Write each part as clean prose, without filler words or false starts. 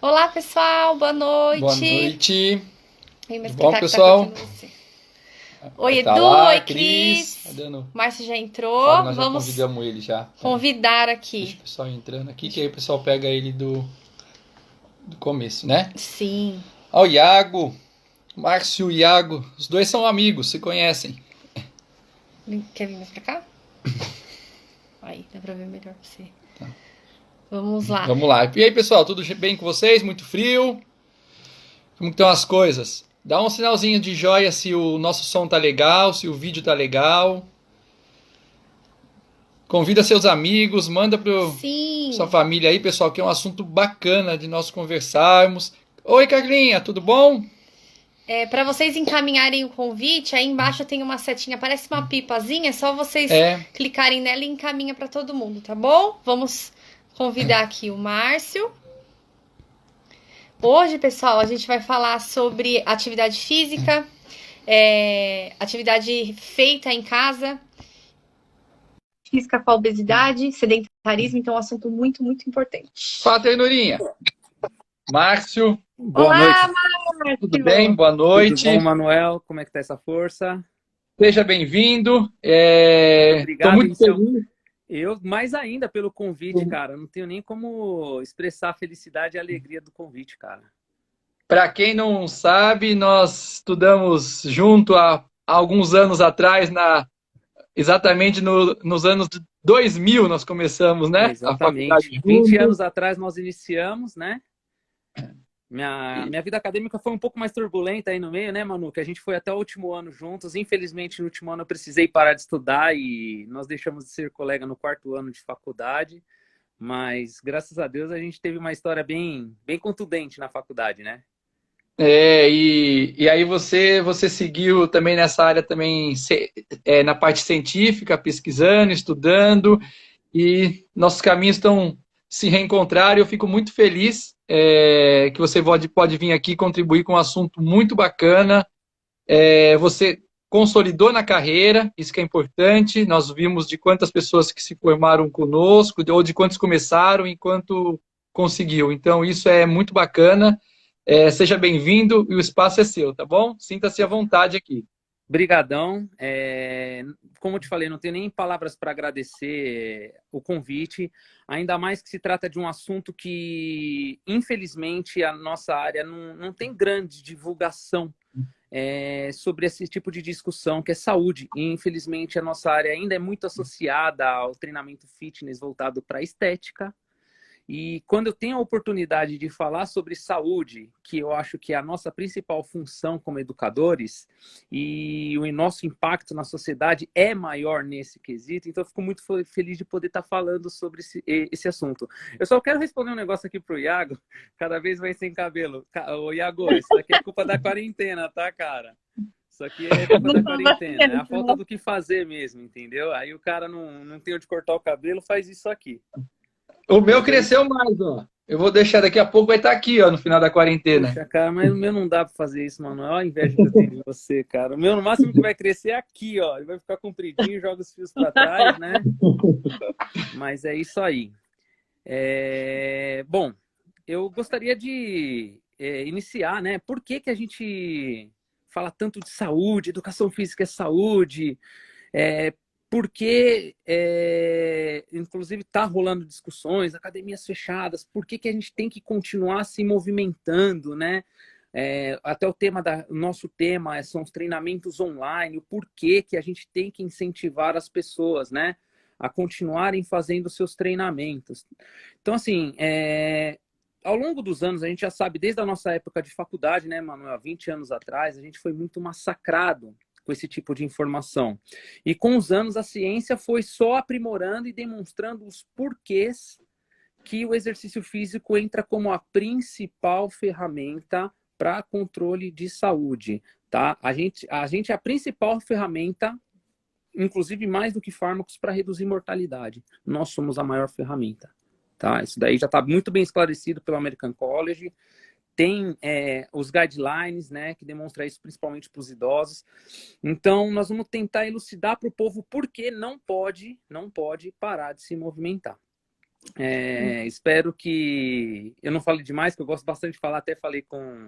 Olá, pessoal, boa Boa noite. noite. Vem me Tudo bom, explicar o que tá pessoal? acontecendo com você. Vai Oi, estar Edu, lá, oi, a Cris. Tá Cris. dando. Márcio já Fala que entrou. nós já Vamos convidamos ele já. Pera. convidar Deixa aqui. o pessoal entrando aqui, que aí o pessoal pega ele do começo, né? Sim. Ó, o Iago. Márcio e Iago. Os dois são amigos, se conhecem. Quer vir mais pra cá? Aí, dá pra ver melhor você. Vamos lá. Vamos lá. E aí, pessoal, tudo bem com vocês? Muito frio? Como que estão as coisas? Dá um sinalzinho de joia se o nosso som tá legal, se o vídeo tá legal. Convida seus amigos, manda para sua Sim. família aí, pessoal, que é um assunto bacana de nós conversarmos. Oi, Carlinha, tudo bom? Para vocês encaminharem o convite, aí embaixo tem uma setinha, parece uma pipazinha, é só vocês É, clicarem nela e encaminha para todo mundo, tá bom? Vamos convidar aqui o Márcio. Hoje, pessoal, a gente vai falar sobre atividade física, atividade feita em casa, física com a obesidade, sedentarismo, então é um assunto muito, muito importante. fala, ternurinha. Márcio, Boa Olá, noite, tudo bem? Márcio! Boa tudo bom, noite. Manuel? Como é que tá essa força? Seja bem-vindo. Muito Estou obrigado, muito então. feliz. Eu, mais ainda pelo convite, cara. Não tenho nem como expressar a felicidade e a alegria do convite, cara. Para quem não sabe, nós estudamos junto há alguns anos atrás, exatamente nos anos de 2000 nós começamos, né? A faculdade Exatamente. 20 juntos. anos atrás nós iniciamos, né? Minha vida acadêmica foi um pouco mais turbulenta aí no meio, né, Manu? Que a gente foi até o último ano juntos. Infelizmente, no último ano eu precisei parar de estudar e nós deixamos de ser colega no quarto ano de faculdade. Mas, graças a Deus, a gente teve uma história bem contundente na faculdade, né? E aí você seguiu também nessa área também na parte científica, pesquisando, estudando, e nossos caminhos estão se reencontrando. Eu fico muito feliz que você pode vir aqui contribuir com um assunto muito bacana. Você consolidou na carreira, isso que é importante. Nós vimos de quantas pessoas que se formaram conosco, ou de quantos começaram, enquanto conseguiu. Então, isso é muito bacana. Seja bem-vindo e o espaço é seu, tá bom? Sinta-se à vontade aqui. Brigadão. Como eu te falei, não tenho nem palavras para agradecer o convite, ainda mais que se trata de um assunto que, infelizmente, a nossa área não tem grande divulgação sobre esse tipo de discussão, que é saúde. E, infelizmente, a nossa área ainda é muito associada ao treinamento fitness voltado para a estética. E quando eu tenho a oportunidade de falar sobre saúde, que eu acho que é a nossa principal função como educadores, e o nosso impacto na sociedade é maior nesse quesito, então eu fico muito feliz de poder estar falando sobre esse assunto. Eu só quero responder um negócio aqui pro Iago, cada vez mais sem cabelo. Ô, Iago, isso daqui é culpa da quarentena, tá, cara? Isso aqui é culpa da quarentena, é a falta do que fazer mesmo, entendeu? Aí o cara não tem onde cortar o cabelo, faz isso aqui. O meu Mas é isso. cresceu mais, ó. Eu vou deixar daqui a pouco, vai estar aqui, ó, no final da quarentena. Puxa, cara, mas o meu não dá pra fazer isso, mano. Olha a inveja que eu tenho de você, cara. O meu, no máximo, que vai crescer é aqui, ó. Ele vai ficar compridinho, joga os fios pra trás, né? Mas é isso aí. Bom, eu gostaria de iniciar, né? Por que que a gente fala tanto de saúde, educação física é saúde? É, Porque, inclusive, está rolando discussões, academias fechadas, por que que a gente tem que continuar se movimentando, né? Até o nosso tema são os treinamentos online, o porquê que a gente tem que incentivar as pessoas, né? A continuarem fazendo seus treinamentos. Então, assim, ao longo dos anos, a gente já sabe, desde a nossa época de faculdade, né, Manuel, 20 anos atrás, a gente foi muito massacrado com esse tipo de informação. E com os anos, a ciência foi só aprimorando e demonstrando os porquês que o exercício físico entra como a principal ferramenta para controle de saúde, tá? A gente é a principal ferramenta, inclusive mais do que fármacos, para reduzir mortalidade. Nós somos a maior ferramenta, tá? Isso daí já está muito bem esclarecido pelo American College. Tem os guidelines, né, que demonstra isso principalmente para os idosos. Então, nós vamos tentar elucidar para o povo por que não pode parar de se movimentar. Espero que eu não fale demais, que eu gosto bastante de falar, até falei com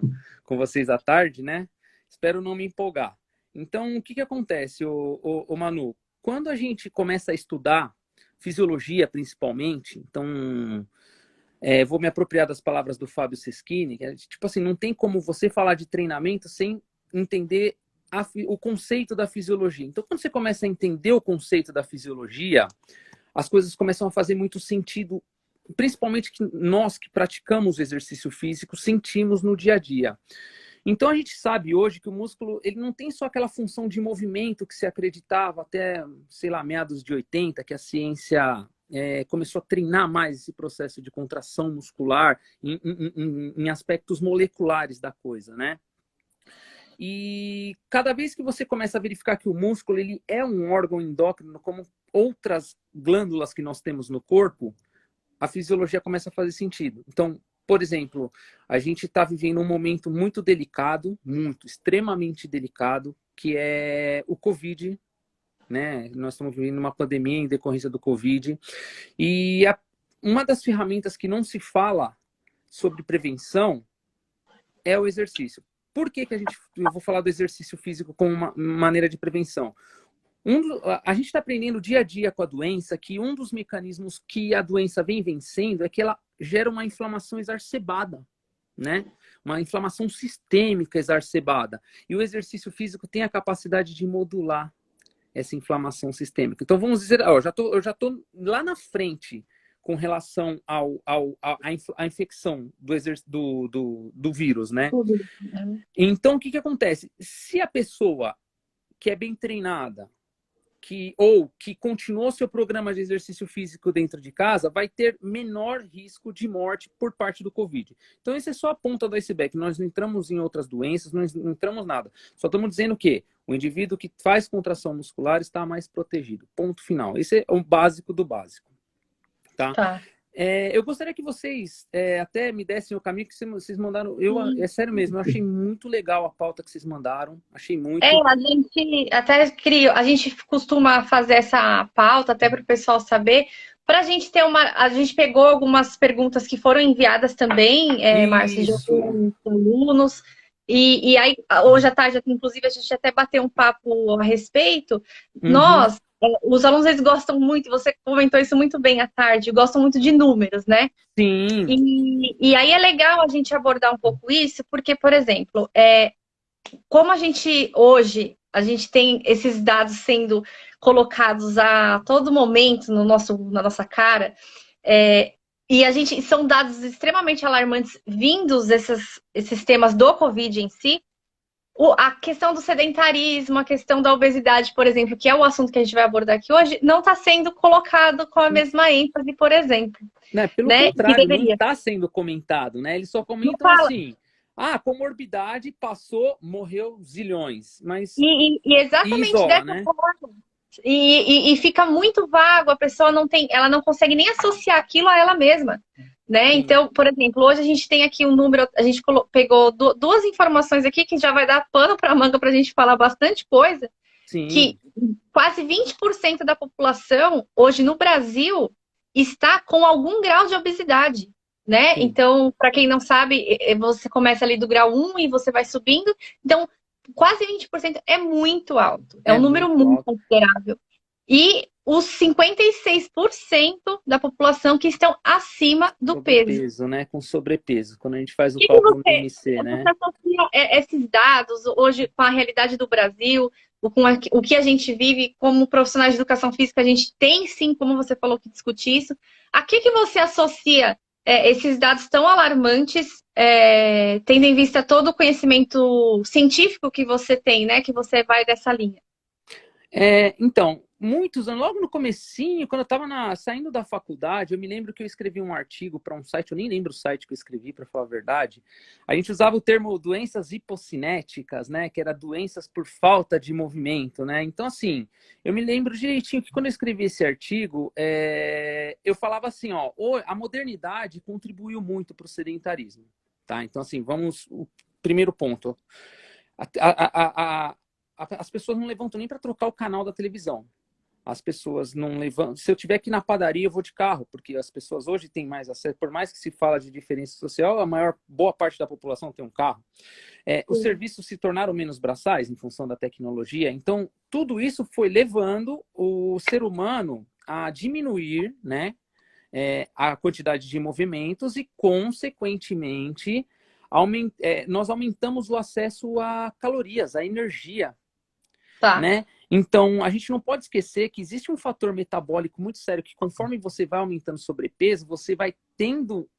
vocês à tarde, né? Espero não me empolgar. Então, o que acontece, ô Manu? Quando a gente começa a estudar fisiologia, principalmente, então, vou me apropriar das palavras do Fábio Seschini, que é, tipo assim, não tem como você falar de treinamento sem entender o conceito da fisiologia. Então, quando você começa a entender o conceito da fisiologia, as coisas começam a fazer muito sentido, principalmente que nós que praticamos o exercício físico sentimos no dia a dia. Então a gente sabe hoje que o músculo ele não tem só aquela função de movimento que se acreditava até, sei lá, meados de 80, que a ciência começou a treinar mais esse processo de contração muscular em aspectos moleculares da coisa, né? E cada vez que você começa a verificar que o músculo ele é um órgão endócrino como outras glândulas que nós temos no corpo, a fisiologia começa a fazer sentido. Então, por exemplo, a gente está vivendo um momento muito delicado, extremamente delicado, que é o Covid, né? Nós estamos vivendo uma pandemia em decorrência do Covid. E uma das ferramentas que não se fala sobre prevenção é o exercício. Por que eu vou falar do exercício físico como uma maneira de prevenção? A gente está aprendendo dia a dia com a doença que um dos mecanismos que a doença vem vencendo é que ela gera uma inflamação exacerbada, né? Uma inflamação sistêmica exacerbada. E o exercício físico tem a capacidade de modular essa inflamação sistêmica. Então, vamos dizer, eu já tô lá na frente com relação à infecção do vírus, né? Então, o que acontece? Se a pessoa que é bem treinada, que continuou seu programa de exercício físico dentro de casa, vai ter menor risco de morte por parte do Covid. Então, essa é só a ponta do iceberg. Nós não entramos em outras doenças, nós não entramos nada. Só estamos dizendo que o indivíduo que faz contração muscular está mais protegido. Ponto final. Esse é o básico do básico. Tá? Eu gostaria que vocês até me dessem o caminho que vocês mandaram. É sério mesmo, eu achei muito legal a pauta que vocês mandaram. Achei muito. A gente até a gente costuma fazer essa pauta até para o pessoal saber, para a gente ter a gente pegou algumas perguntas que foram enviadas também, Márcio, de alguns alunos. E aí, hoje à tarde, inclusive, a gente até bateu um papo a respeito. Nós, os alunos, eles gostam muito, você comentou isso muito bem à tarde, gostam muito de números, né? Sim. E aí é legal a gente abordar um pouco isso, porque, por exemplo, como a gente tem esses dados sendo colocados a todo momento na nossa cara, e são dados extremamente alarmantes vindos esses temas do Covid em si. A questão do sedentarismo, a questão da obesidade, por exemplo, que é o assunto que a gente vai abordar aqui hoje, não está sendo colocado com a mesma ênfase, por exemplo. Pelo contrário, não está sendo comentado, né? Eles só comentam assim, comorbidade passou, morreu zilhões. Mas exatamente isola, dessa forma. E fica muito vago, a pessoa ela não consegue nem associar aquilo a ela mesma. Né? Então, por exemplo, hoje a gente tem aqui um número, a gente pegou duas informações aqui que já vai dar pano para manga para a gente falar bastante coisa. Sim. Que quase 20% da população hoje no Brasil está com algum grau de obesidade, né? Sim. Então, para quem não sabe, você começa ali do grau 1 e você vai subindo. Então, quase 20% é muito alto. É um número muito considerável. E os 56% da população que estão acima do peso. Né? Com sobrepeso, quando a gente faz o cálculo do IMC, né? Você associa esses dados hoje com a realidade do Brasil, com o que a gente vive como profissionais de educação física, a gente tem sim, como você falou, que discutir isso. A que você associa esses dados tão alarmantes, tendo em vista todo o conhecimento científico que você tem, né? Que você vai dessa linha. Então, muitos anos, logo no comecinho, quando eu estava saindo da faculdade, eu me lembro que eu escrevi um artigo para um site, eu nem lembro o site que eu escrevi, para falar a verdade. A gente usava o termo doenças hipocinéticas, né? Que era doenças por falta de movimento, né? Então, assim, eu me lembro direitinho que quando eu escrevi esse artigo, eu falava assim, a modernidade contribuiu muito para o sedentarismo, tá? Então, assim, o primeiro ponto. As pessoas não levantam nem para trocar o canal da televisão. As pessoas não levantam. Se eu tiver que ir na padaria, eu vou de carro, porque as pessoas hoje têm mais acesso. Por mais que se fala de diferença social, boa parte da população tem um carro. Os serviços se tornaram menos braçais em função da tecnologia. Então, tudo isso foi levando o ser humano a diminuir, né, a quantidade de movimentos e, consequentemente, nós aumentamos o acesso a calorias, a energia. Tá. Né? Então, a gente não pode esquecer que existe um fator metabólico muito sério, que conforme você vai aumentando sobrepeso, você vai tendo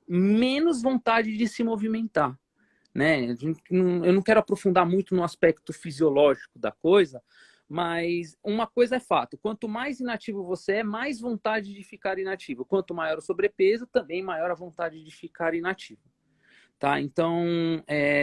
menos vontade de se movimentar. Né? Eu não quero aprofundar muito no aspecto fisiológico da coisa, mas uma coisa é fato: quanto mais inativo você é, mais vontade de ficar inativo. Quanto maior o sobrepeso, também maior a vontade de ficar inativo. Tá? Então,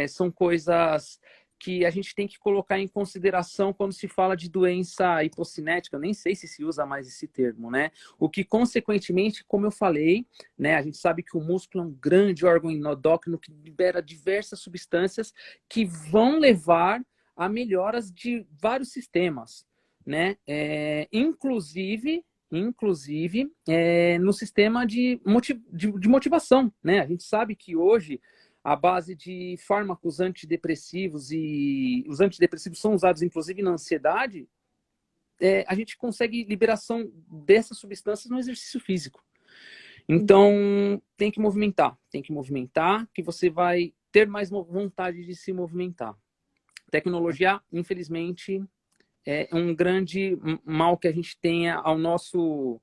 são coisas que a gente tem que colocar em consideração quando se fala de doença hipocinética. Eu nem sei se usa mais esse termo, né? O que, consequentemente, como eu falei, né, a gente sabe que o músculo é um grande órgão endócrino que libera diversas substâncias que vão levar a melhoras de vários sistemas, né? Inclusive no sistema de motivação, né? A gente sabe que hoje a base de fármacos antidepressivos, e os antidepressivos são usados inclusive na ansiedade, a gente consegue liberação dessas substâncias no exercício físico. Então, tem que movimentar, que você vai ter mais vontade de se movimentar. Tecnologia, infelizmente, é um grande mal que a gente tenha ao nosso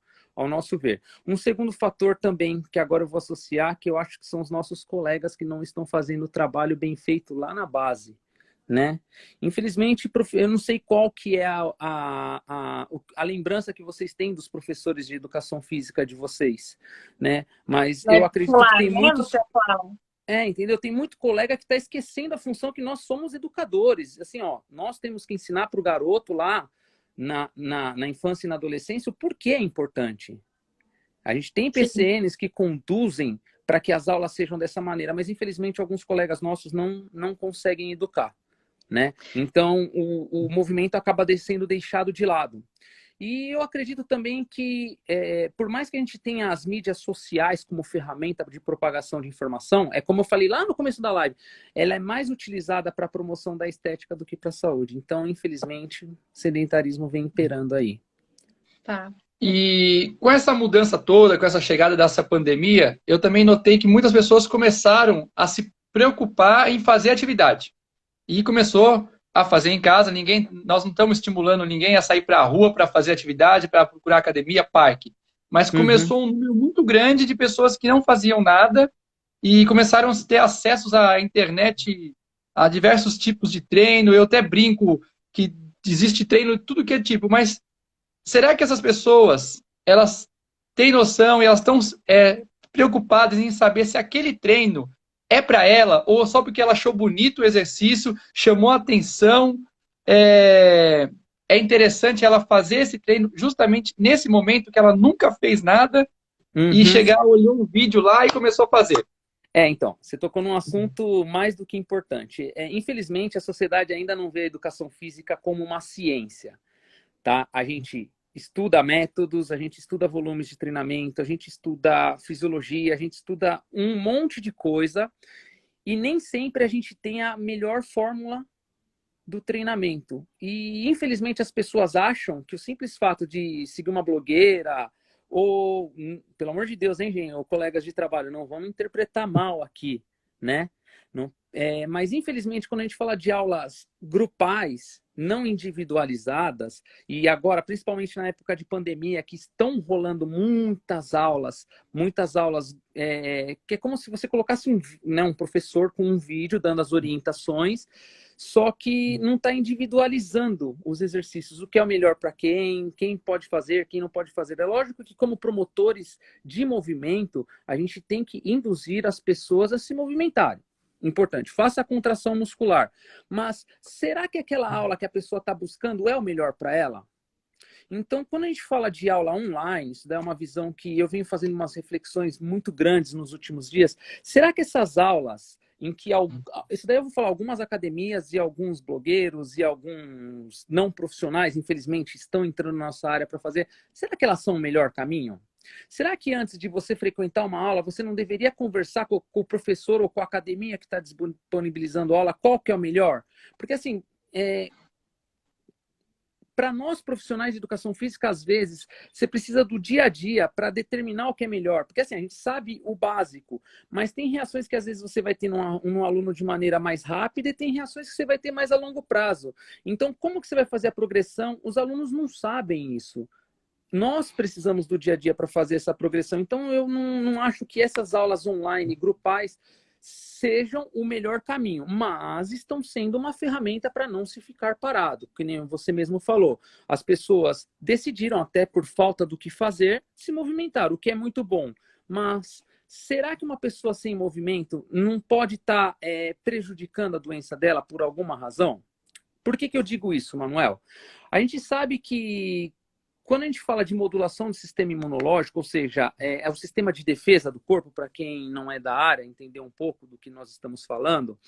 ver. Um segundo fator também, que agora eu vou associar, que eu acho que são os nossos colegas que não estão fazendo o trabalho bem feito lá na base, né? Infelizmente, eu não sei qual que é a lembrança que vocês têm dos professores de educação física de vocês, né? Mas eu acredito que tem muitos... entendeu? Tem muito colega que está esquecendo a função que nós somos educadores. Assim, ó, nós temos que ensinar para o garoto lá, na infância e na adolescência, o porquê é importante. A gente tem PCNs que conduzem para que as aulas sejam dessa maneira, mas infelizmente alguns colegas nossos não conseguem educar, né? Então o movimento acaba sendo deixado de lado. E eu acredito também que, por mais que a gente tenha as mídias sociais como ferramenta de propagação de informação, como eu falei lá no começo da live, ela é mais utilizada para a promoção da estética do que para a saúde. Então, infelizmente, o sedentarismo vem imperando aí. Tá. E com essa mudança toda, com essa chegada dessa pandemia, eu também notei que muitas pessoas começaram a se preocupar em fazer atividade. E começou a fazer em casa. Nós não estamos estimulando ninguém a sair para a rua para fazer atividade, para procurar academia, parque. Mas começou um número muito grande de pessoas que não faziam nada e começaram a ter acesso à internet, a diversos tipos de treino. Eu até brinco que existe treino de tudo que é tipo, mas será que essas pessoas, elas têm noção e elas estão preocupadas em saber se aquele treino é para ela, ou só porque ela achou bonito o exercício, chamou a atenção, é interessante ela fazer esse treino justamente nesse momento que ela nunca fez nada e chegar, olhou um vídeo lá e começou a fazer. Então, você tocou num assunto mais do que importante. Infelizmente, a sociedade ainda não vê a educação física como uma ciência, tá? A gente estuda métodos, a gente estuda volumes de treinamento, a gente estuda fisiologia, a gente estuda um monte de coisa e nem sempre a gente tem a melhor fórmula do treinamento. E, infelizmente, as pessoas acham que o simples fato de seguir uma blogueira ou, pelo amor de Deus, hein, gente, ou colegas de trabalho, não vão me interpretar mal aqui, né? Não, mas, infelizmente, quando a gente fala de aulas grupais, não individualizadas, e agora, principalmente na época de pandemia, que estão rolando muitas aulas, que é como se você colocasse um professor com um vídeo dando as orientações, só que não está individualizando os exercícios, o que é o melhor para quem pode fazer, quem não pode fazer. É lógico que, como promotores de movimento, a gente tem que induzir as pessoas a se movimentarem. Importante, faça a contração muscular. Mas será que aquela aula que a pessoa está buscando é o melhor para ela? Então, quando a gente fala de aula online, isso dá uma visão que eu venho fazendo umas reflexões muito grandes nos últimos dias. Será que essas aulas, em que isso daí eu vou falar, algumas academias e alguns blogueiros e alguns não profissionais, infelizmente, estão entrando na nossa área para fazer. Será que elas são o melhor caminho? Será que antes de você frequentar uma aula, você não deveria conversar com o professor ou com a academia que está disponibilizando a aula, qual que é o melhor? Porque assim, para nós profissionais de educação física, às vezes, você precisa do dia a dia para determinar o que é melhor. Porque assim, a gente sabe o básico, mas tem reações que às vezes você vai ter num aluno de maneira mais rápida e tem reações que você vai ter mais a longo prazo. Então, como que você vai fazer a progressão? Os alunos não sabem isso. Nós precisamos do dia a dia para fazer essa progressão. Então, eu não acho que essas aulas online, grupais, sejam o melhor caminho, mas estão sendo uma ferramenta para não se ficar parado, que nem você mesmo falou. As pessoas decidiram, até por falta do que fazer, se movimentar, o que é muito bom. Mas será que uma pessoa sem movimento não pode estar prejudicando a doença dela por alguma razão? Por que eu digo isso, Manuel? A gente sabe que quando a gente fala de modulação do sistema imunológico, ou seja, é o sistema de defesa do corpo, para quem não é da área, entender um pouco do que nós estamos falando,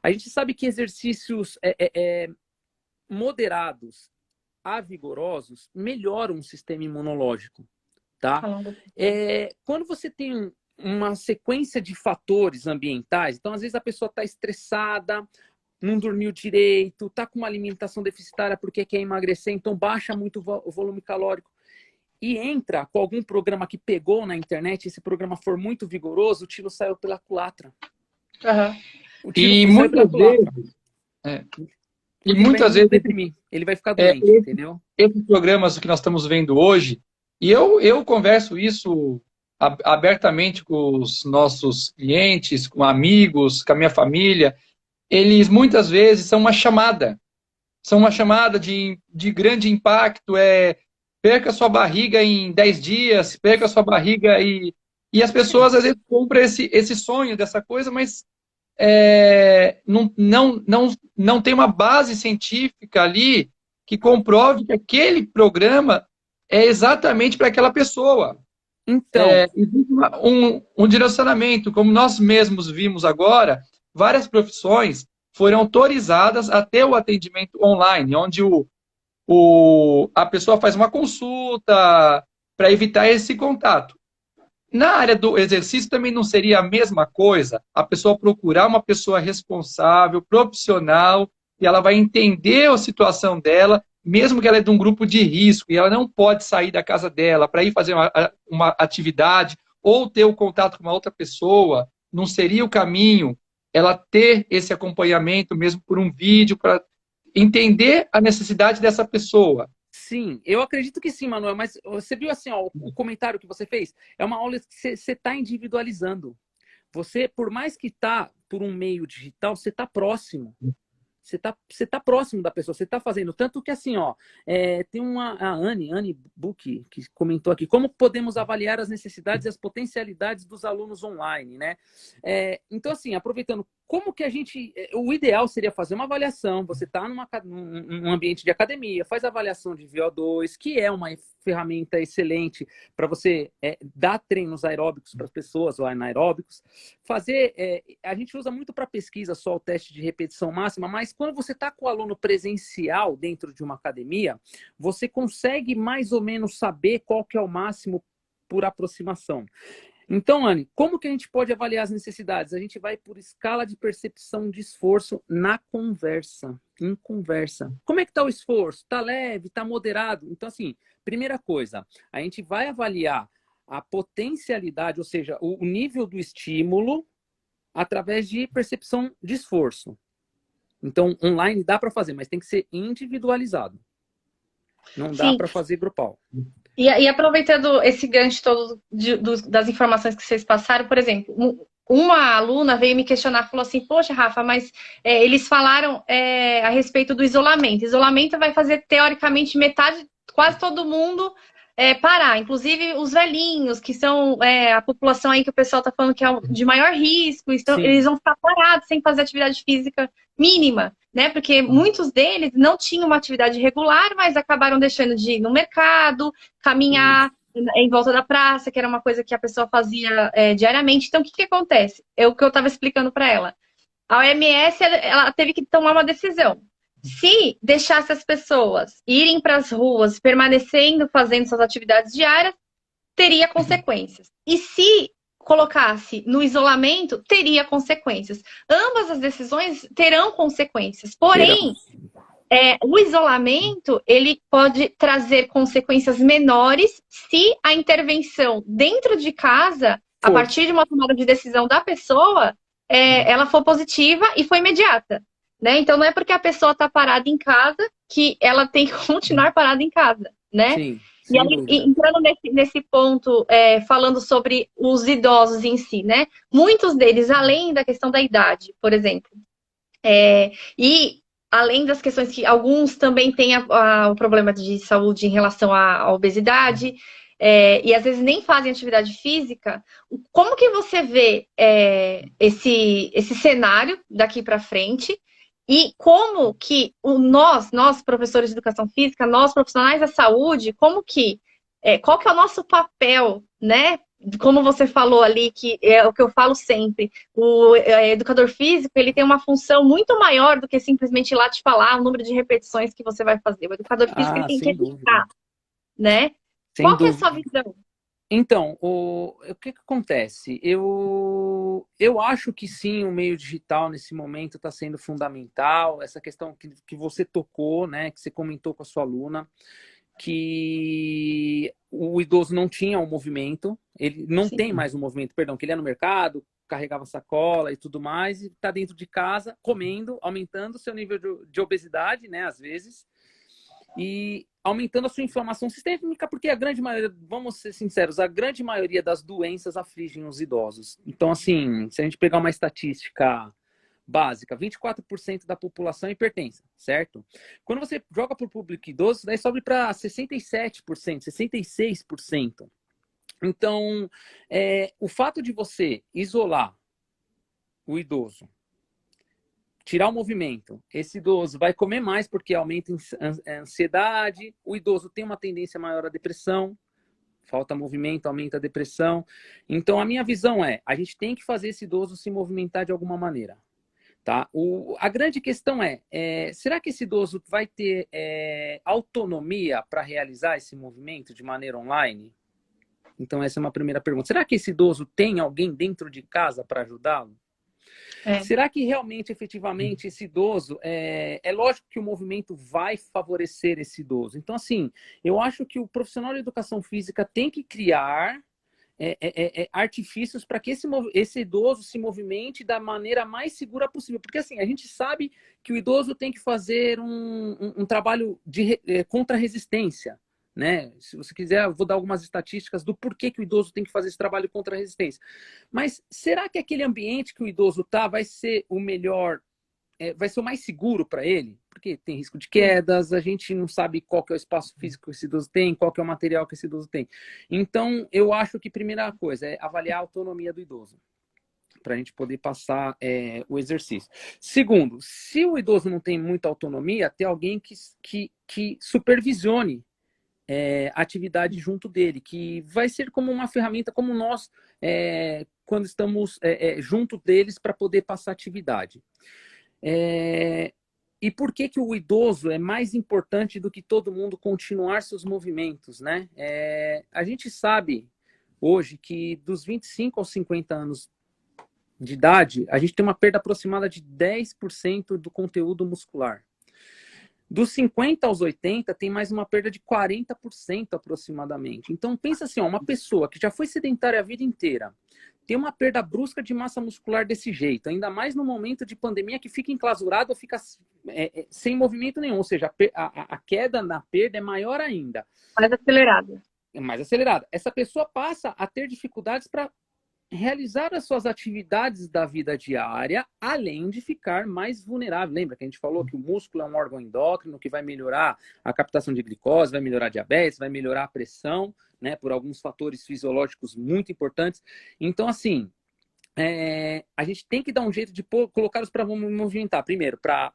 a gente sabe que exercícios moderados a vigorosos melhoram o sistema imunológico, tá? Quando você tem uma sequência de fatores ambientais, então às vezes a pessoa está estressada, não dormiu direito, tá com uma alimentação deficitária porque quer emagrecer, então baixa muito o volume calórico e entra com algum programa que pegou na internet, esse programa for muito vigoroso, o tiro saiu pela culatra. Uhum. E muitas vezes... E muitas vezes... Ele vai ficar doente, entendeu? Esses programas que nós estamos vendo hoje, e eu converso isso abertamente com os nossos clientes, com amigos, com a minha família, eles muitas vezes são uma chamada de grande impacto, perca sua barriga em 10 dias, perca sua barriga e as pessoas às vezes compram esse sonho dessa coisa, mas não tem uma base científica ali que comprove que aquele programa é exatamente para aquela pessoa. Então, existe um direcionamento, como nós mesmos vimos agora. Várias profissões foram autorizadas a ter o atendimento online, onde a pessoa faz uma consulta para evitar esse contato. Na área do exercício também não seria a mesma coisa? A pessoa procurar uma pessoa responsável, profissional, e ela vai entender a situação dela, mesmo que ela é de um grupo de risco, e ela não pode sair da casa dela para ir fazer uma atividade, ou ter o contato com uma outra pessoa, não seria o caminho ela ter esse acompanhamento mesmo por um vídeo, para entender a necessidade dessa pessoa? Sim, eu acredito que sim, Manuel, mas você viu assim, ó, o comentário que você fez? É uma aula que você está individualizando. Você, por mais que está por um meio digital, você está próximo. Você tá próximo da pessoa, você está fazendo. Tanto que assim, ó, tem a Anne Book, que comentou aqui, como podemos avaliar as necessidades e as potencialidades dos alunos online, né? Então, assim, aproveitando, como que o ideal seria fazer uma avaliação, você está num ambiente de academia, faz avaliação de VO2, que é uma ferramenta excelente para você dar treinos aeróbicos para as pessoas, ou anaeróbicos, a gente usa muito para pesquisa só o teste de repetição máxima, mas quando você está com o aluno presencial dentro de uma academia, você consegue mais ou menos saber qual que é o máximo por aproximação. Então, Anne, como que a gente pode avaliar as necessidades? A gente vai por escala de percepção de esforço na conversa, em conversa. Como é que está o esforço? Está leve? Está moderado? Então, assim, primeira coisa, a gente vai avaliar a potencialidade, ou seja, o nível do estímulo através de percepção de esforço. Então, online dá para fazer, mas tem que ser individualizado. Não dá para fazer grupal. E aproveitando esse gancho todo das informações que vocês passaram, por exemplo, uma aluna veio me questionar, falou assim, poxa, Rafa, mas eles falaram a respeito do isolamento. Isolamento vai fazer, teoricamente, metade, quase todo mundo parar, inclusive os velhinhos, que são a população aí que o pessoal está falando que é de maior risco, então eles vão ficar parados sem fazer atividade física mínima, né? Porque muitos deles não tinham uma atividade regular, mas acabaram deixando de ir no mercado, caminhar em volta da praça, que era uma coisa que a pessoa fazia diariamente. Então, o que acontece? É o que eu estava explicando para ela. A OMS ela teve que tomar uma decisão. Se deixasse as pessoas irem para as ruas, permanecendo, fazendo suas atividades diárias, teria consequências. E se colocasse no isolamento, teria consequências. Ambas as decisões terão consequências. Porém, o isolamento ele pode trazer consequências menores se a intervenção dentro de casa, a partir de uma tomada de decisão da pessoa, ela for positiva e for imediata. Né? Então, não é porque a pessoa está parada em casa que ela tem que continuar parada em casa. Né? Sim, e aí, entrando nesse ponto, falando sobre os idosos em si, né? Muitos deles, além da questão da idade, por exemplo, e além das questões que alguns também têm o problema de saúde em relação à obesidade, e às vezes nem fazem atividade física, como que você vê esse cenário daqui para frente? E como que nós, professores de educação física, nós profissionais da saúde, qual que é o nosso papel, né? Como você falou ali, que é o que eu falo sempre, o educador físico, ele tem uma função muito maior do que simplesmente ir lá te falar o número de repetições que você vai fazer. O educador físico ele tem que educar, né? Qual que é a sua visão? Então, o que acontece? Eu acho que sim, o meio digital nesse momento está sendo fundamental. Essa questão que você tocou, né, que você comentou com a sua aluna, que o idoso não tinha um movimento, ele não tem mais um movimento, perdão, que ele ia no mercado, carregava sacola e tudo mais, e está dentro de casa, comendo, aumentando o seu nível de obesidade, né, às vezes, e aumentando a sua inflamação sistêmica, porque a grande maioria, vamos ser sinceros, a grande maioria das doenças afligem os idosos. Então, assim, se a gente pegar uma estatística básica, 24% da população é hipertensa, certo? Quando você joga para o público idoso, daí sobe para 67%, 66%. Então, o fato de você isolar o idoso, tirar o movimento, esse idoso vai comer mais porque aumenta a ansiedade, o idoso tem uma tendência maior à depressão, falta movimento, aumenta a depressão. Então, a minha visão a gente tem que fazer esse idoso se movimentar de alguma maneira. Tá? A grande questão será que esse idoso vai ter autonomia para realizar esse movimento de maneira online? Então, essa é uma primeira pergunta. Será que esse idoso tem alguém dentro de casa para ajudá-lo? Será que realmente, efetivamente, esse idoso... É lógico que o movimento vai favorecer esse idoso. Então, assim, eu acho que o profissional de educação física tem que criar artifícios para que esse idoso se movimente da maneira mais segura possível. Porque, assim, a gente sabe que o idoso tem que fazer um trabalho de contra-resistência. Né? Se você quiser, eu vou dar algumas estatísticas do porquê que o idoso tem que fazer esse trabalho contra a resistência. Mas será que aquele ambiente que o idoso está vai ser o melhor, vai ser o mais seguro para ele? Porque tem risco de quedas, a gente não sabe qual que é o espaço físico que esse idoso tem, qual que é o material que esse idoso tem. Então, eu acho que a primeira coisa é avaliar a autonomia do idoso, para a gente poder passar o exercício. Segundo, se o idoso não tem muita autonomia, ter alguém que supervisione atividade junto dele, que vai ser como uma ferramenta, como nós, quando estamos junto deles para poder passar atividade. E por que o idoso é mais importante do que todo mundo continuar seus movimentos, né? A gente sabe hoje que dos 25 aos 50 anos de idade, a gente tem uma perda aproximada de 10% do conteúdo muscular. Dos 50 aos 80, tem mais uma perda de 40% aproximadamente. Então, pensa assim, uma pessoa que já foi sedentária a vida inteira, tem uma perda brusca de massa muscular desse jeito, ainda mais no momento de pandemia que fica enclausurado ou fica sem movimento nenhum, ou seja, a queda na perda é maior ainda. Mais acelerada. É mais acelerada. Essa pessoa passa a ter dificuldades para realizar as suas atividades da vida diária, além de ficar mais vulnerável. Lembra que a gente falou que o músculo é um órgão endócrino que vai melhorar a captação de glicose, vai melhorar a diabetes, vai melhorar a pressão, né, por alguns fatores fisiológicos muito importantes. Então, assim, a gente tem que dar um jeito de colocá-los para movimentar. Primeiro, para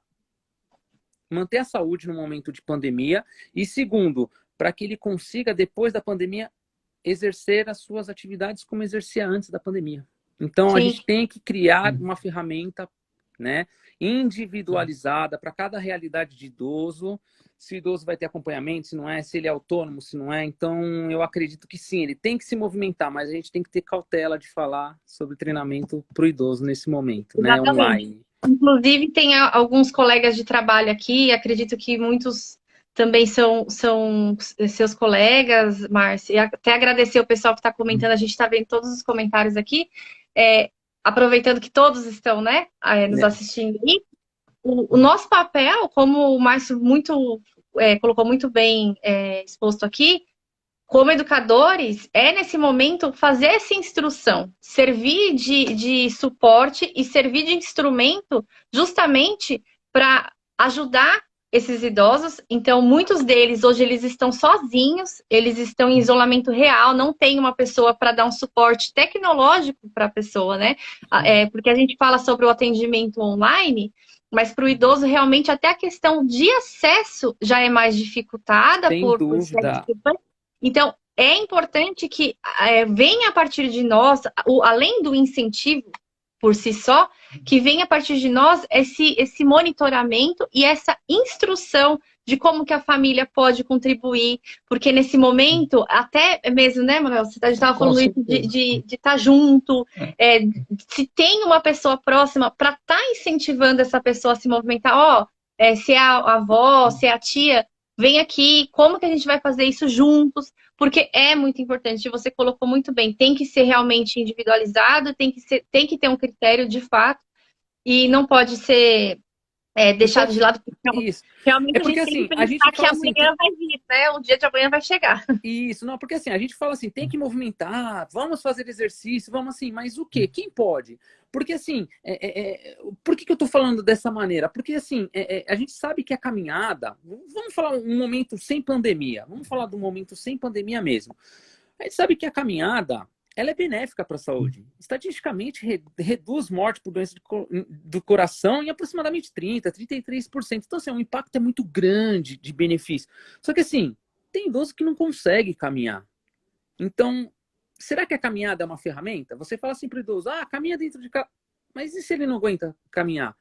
manter a saúde no momento de pandemia. E segundo, para que ele consiga, depois da pandemia, exercer as suas atividades como exercia antes da pandemia. Então, a gente tem que criar uma ferramenta né? Individualizada para cada realidade de idoso. Se o idoso vai ter acompanhamento, se não é, se ele é autônomo, se não é. Então, eu acredito que sim, ele tem que se movimentar, mas a gente tem que ter cautela de falar sobre treinamento para o idoso nesse momento, né? Exatamente. Online. Inclusive, tem alguns colegas de trabalho aqui, acredito que muitos também são seus colegas, Márcia, e até agradecer o pessoal que está comentando, a gente está vendo todos os comentários aqui, aproveitando que todos estão, né, nos assistindo aí. O nosso papel, como o Márcio colocou muito bem exposto aqui, como educadores, é nesse momento fazer essa instrução, servir de suporte e servir de instrumento justamente para ajudar esses idosos. Então, muitos deles hoje eles estão sozinhos, eles estão em isolamento real, não tem uma pessoa para dar um suporte tecnológico para a pessoa, né? Porque a gente fala sobre o atendimento online, mas para o idoso realmente até a questão de acesso já é mais dificultada Sem dúvida. Então, é importante que venha a partir de nós, além do incentivo por si só, que venha a partir de nós esse monitoramento e essa instrução de como que a família pode contribuir, porque nesse momento, até mesmo, né, Manuel, você estava falando isso de estar junto, se tem uma pessoa próxima para estar incentivando essa pessoa a se movimentar, se é a avó, se é a tia, vem aqui, como que a gente vai fazer isso juntos? Porque é muito importante, você colocou muito bem, tem que ser realmente individualizado, tem que ter um critério de fato, e não pode ser deixado de lado, porque realmente porque, a gente tem assim, que pensar que amanhã vai vir, né? O dia de amanhã vai chegar. Isso, não, porque assim, a gente fala assim, tem que movimentar, vamos fazer exercício, vamos assim, mas o quê? Quem pode? Porque assim, por que eu tô falando dessa maneira? Porque assim, a gente sabe que a caminhada, vamos falar um momento sem pandemia, vamos falar do momento sem pandemia mesmo. A gente sabe que a caminhada, ela é benéfica para a saúde. Estatisticamente, reduz morte por doença do coração em aproximadamente 30%, 33%. Então, assim, o impacto é muito grande de benefício. Só que, assim, tem idoso que não consegue caminhar. Então, será que a caminhada é uma ferramenta? Você fala assim para o idoso, caminha dentro de casa. Mas e se ele não aguenta caminhar?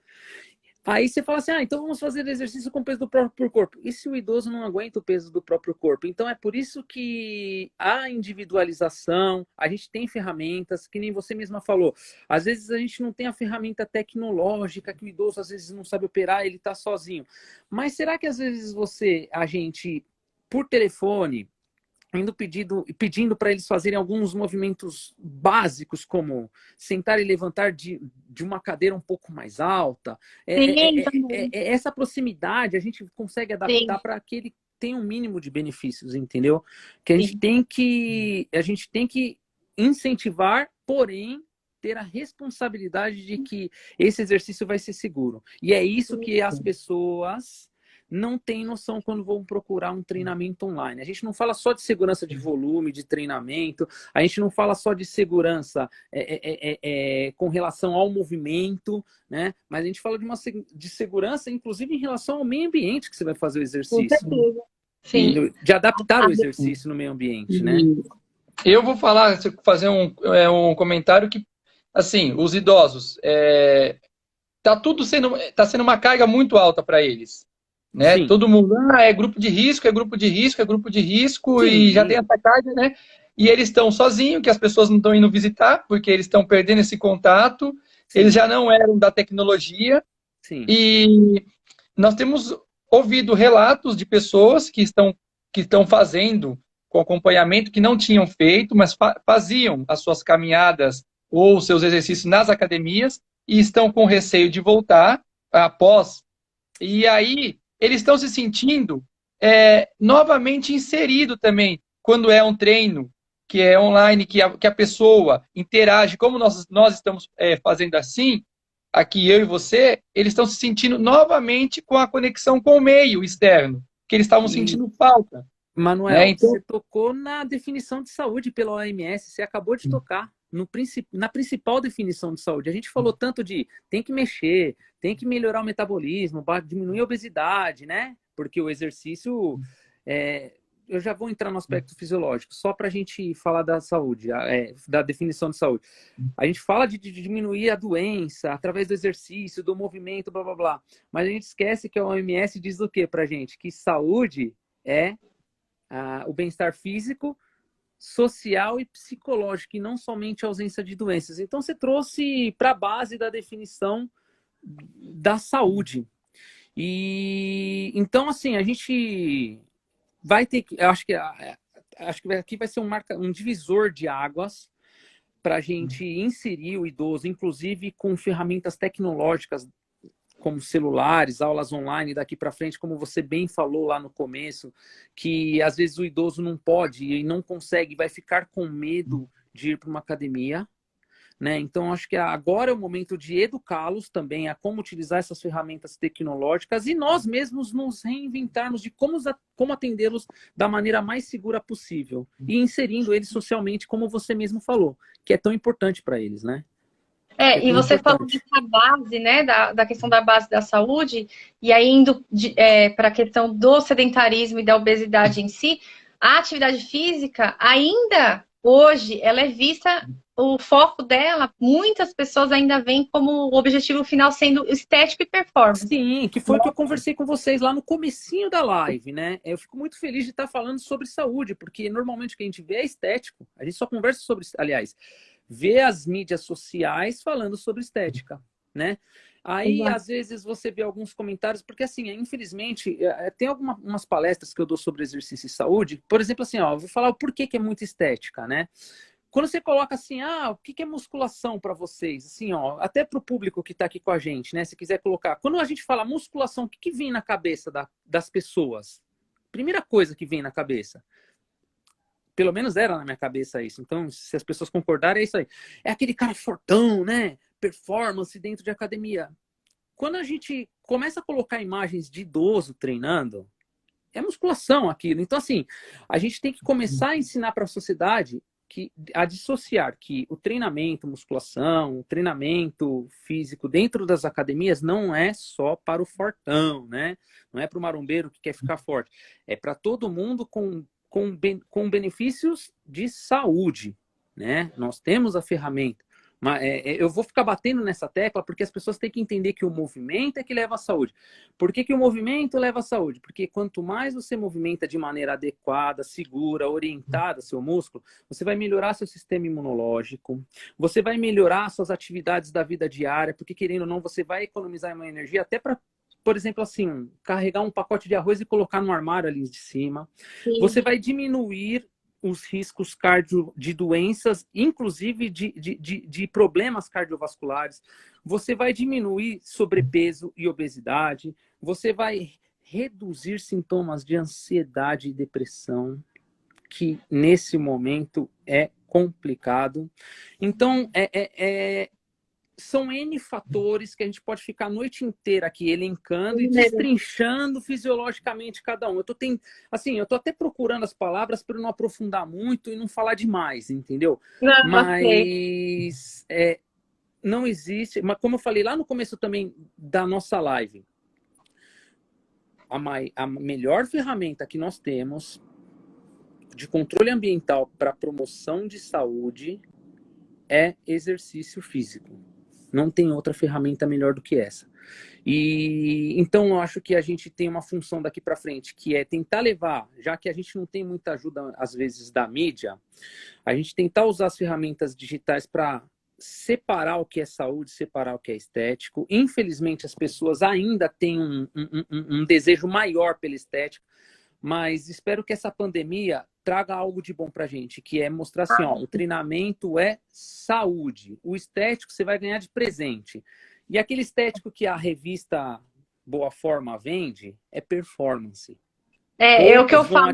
Aí você fala assim, então vamos fazer exercício com o peso do próprio corpo. E se o idoso não aguenta o peso do próprio corpo? Então é por isso que a individualização, a gente tem ferramentas, que nem você mesma falou. Às vezes a gente não tem a ferramenta tecnológica, que o idoso às vezes não sabe operar, ele está sozinho. Mas será que às vezes a gente, por telefone, pedindo para eles fazerem alguns movimentos básicos, como sentar e levantar de uma cadeira um pouco mais alta. Essa proximidade a gente consegue adaptar para que ele tenha um mínimo de benefícios, entendeu? Que a gente tem que incentivar, porém ter a responsabilidade de que esse exercício vai ser seguro. E é isso que as pessoas não tem noção quando vão procurar um treinamento online. A gente não fala só de segurança de volume, de treinamento, a gente não fala só de segurança com relação ao movimento, né? Mas a gente fala de segurança, inclusive, em relação ao meio ambiente que você vai fazer o exercício. Com certeza. Sim. De adaptar o exercício no meio ambiente, né? Eu vou fazer um comentário que, assim, os idosos, tá sendo uma carga muito alta para eles. Né? Todo mundo, é grupo de risco, é grupo de risco, é grupo de risco, sim, e já tem essa carga, né? E eles estão sozinhos, que as pessoas não estão indo visitar, porque eles estão perdendo esse contato, sim, eles já não eram da tecnologia, sim, e nós temos ouvido relatos de pessoas que estão fazendo com acompanhamento, que não tinham feito, mas faziam as suas caminhadas ou seus exercícios nas academias, e estão com receio de voltar após, e aí eles estão se sentindo novamente inserido também, quando é um treino que é online, que a pessoa interage, como nós estamos fazendo assim, aqui eu e você, eles estão se sentindo novamente com a conexão com o meio externo, que eles estavam sentindo falta. Manuel, né? Então, você tocou na definição de saúde pela OMS, você acabou de tocar na principal definição de saúde. A gente falou tanto de tem que mexer, tem que melhorar o metabolismo, diminuir a obesidade, né? Porque o exercício eu já vou entrar no aspecto fisiológico, só para a gente falar da saúde, da definição de saúde. A gente fala de diminuir a doença através do exercício, do movimento, blá, blá, blá. Mas a gente esquece que a OMS diz o quê pra gente? Que saúde é o bem-estar físico, social e psicológico, e não somente a ausência de doenças. Então, você trouxe para a base da definição da saúde. E então, assim, a gente vai ter que... Acho que aqui vai ser um divisor de águas para a gente inserir o idoso, inclusive com ferramentas tecnológicas como celulares, aulas online daqui para frente, como você bem falou lá no começo, que às vezes o idoso não pode e não consegue, vai ficar com medo de ir para uma academia, né? Então, acho que agora é o momento de educá-los também a como utilizar essas ferramentas tecnológicas e nós mesmos nos reinventarmos de como atendê-los da maneira mais segura possível e inserindo eles socialmente, como você mesmo falou, que é tão importante para eles, né? E você falou dessa base, né, da questão da base da saúde, e aí indo para a questão do sedentarismo e da obesidade em si, a atividade física, ainda hoje, ela é vista, o foco dela, muitas pessoas ainda veem como o objetivo final sendo estético e performance. Sim, que foi o que eu conversei com vocês lá no comecinho da live, né? Eu fico muito feliz de estar falando sobre saúde, porque normalmente o que a gente vê é estético. A gente só conversa sobre, aliás, vê as mídias sociais falando sobre estética, né? Aí, às vezes, você vê alguns comentários, porque, assim, infelizmente, tem algumas palestras que eu dou sobre exercício e saúde, por exemplo, assim, ó, eu vou falar o porquê que é muito estética, né? Quando você coloca assim, o que é musculação para vocês? Assim, ó, até para o público que está aqui com a gente, né? Se quiser colocar. Quando a gente fala musculação, o que vem na cabeça das pessoas? Primeira coisa que vem na cabeça. Pelo menos era na minha cabeça isso. Então, se as pessoas concordarem, é isso aí. É aquele cara fortão, né? Performance dentro de academia. Quando a gente começa a colocar imagens de idoso treinando, é musculação aquilo. Então, assim, a gente tem que começar a ensinar para a sociedade a dissociar que o treinamento, musculação, o treinamento físico dentro das academias não é só para o fortão, né? Não é para o marombeiro que quer ficar forte. É para todo mundo com benefícios de saúde, né? Nós temos a ferramenta. Mas, eu vou ficar batendo nessa tecla porque as pessoas têm que entender que o movimento é que leva à saúde. Por que o movimento leva à saúde? Porque quanto mais você movimenta de maneira adequada, segura, orientada seu músculo, você vai melhorar seu sistema imunológico, você vai melhorar suas atividades da vida diária, porque querendo ou não, você vai economizar uma energia até para, por exemplo, assim, carregar um pacote de arroz e colocar no armário ali de cima. Sim. Você vai diminuir os riscos de doenças, inclusive de problemas cardiovasculares. Você vai diminuir sobrepeso e obesidade. Você vai reduzir sintomas de ansiedade e depressão, que nesse momento é complicado. Então, são N fatores que a gente pode ficar a noite inteira aqui elencando e destrinchando fisiologicamente cada um. Eu tô até procurando as palavras para não aprofundar muito e não falar demais, entendeu? Não, mas não existe... Mas como eu falei lá no começo também da nossa live, a melhor ferramenta que nós temos de controle ambiental para promoção de saúde é exercício físico. Não tem outra ferramenta melhor do que essa. E então eu acho que a gente tem uma função daqui para frente, que é tentar levar, já que a gente não tem muita ajuda, às vezes, da mídia, a gente tentar usar as ferramentas digitais para separar o que é saúde, separar o que é estético. Infelizmente, as pessoas ainda têm um desejo maior pela estética, mas espero que essa pandemia traga algo de bom pra gente, que é mostrar assim, ó, o treinamento é saúde, o estético você vai ganhar de presente. E aquele estético que a revista Boa Forma vende é performance. É o que eu falo.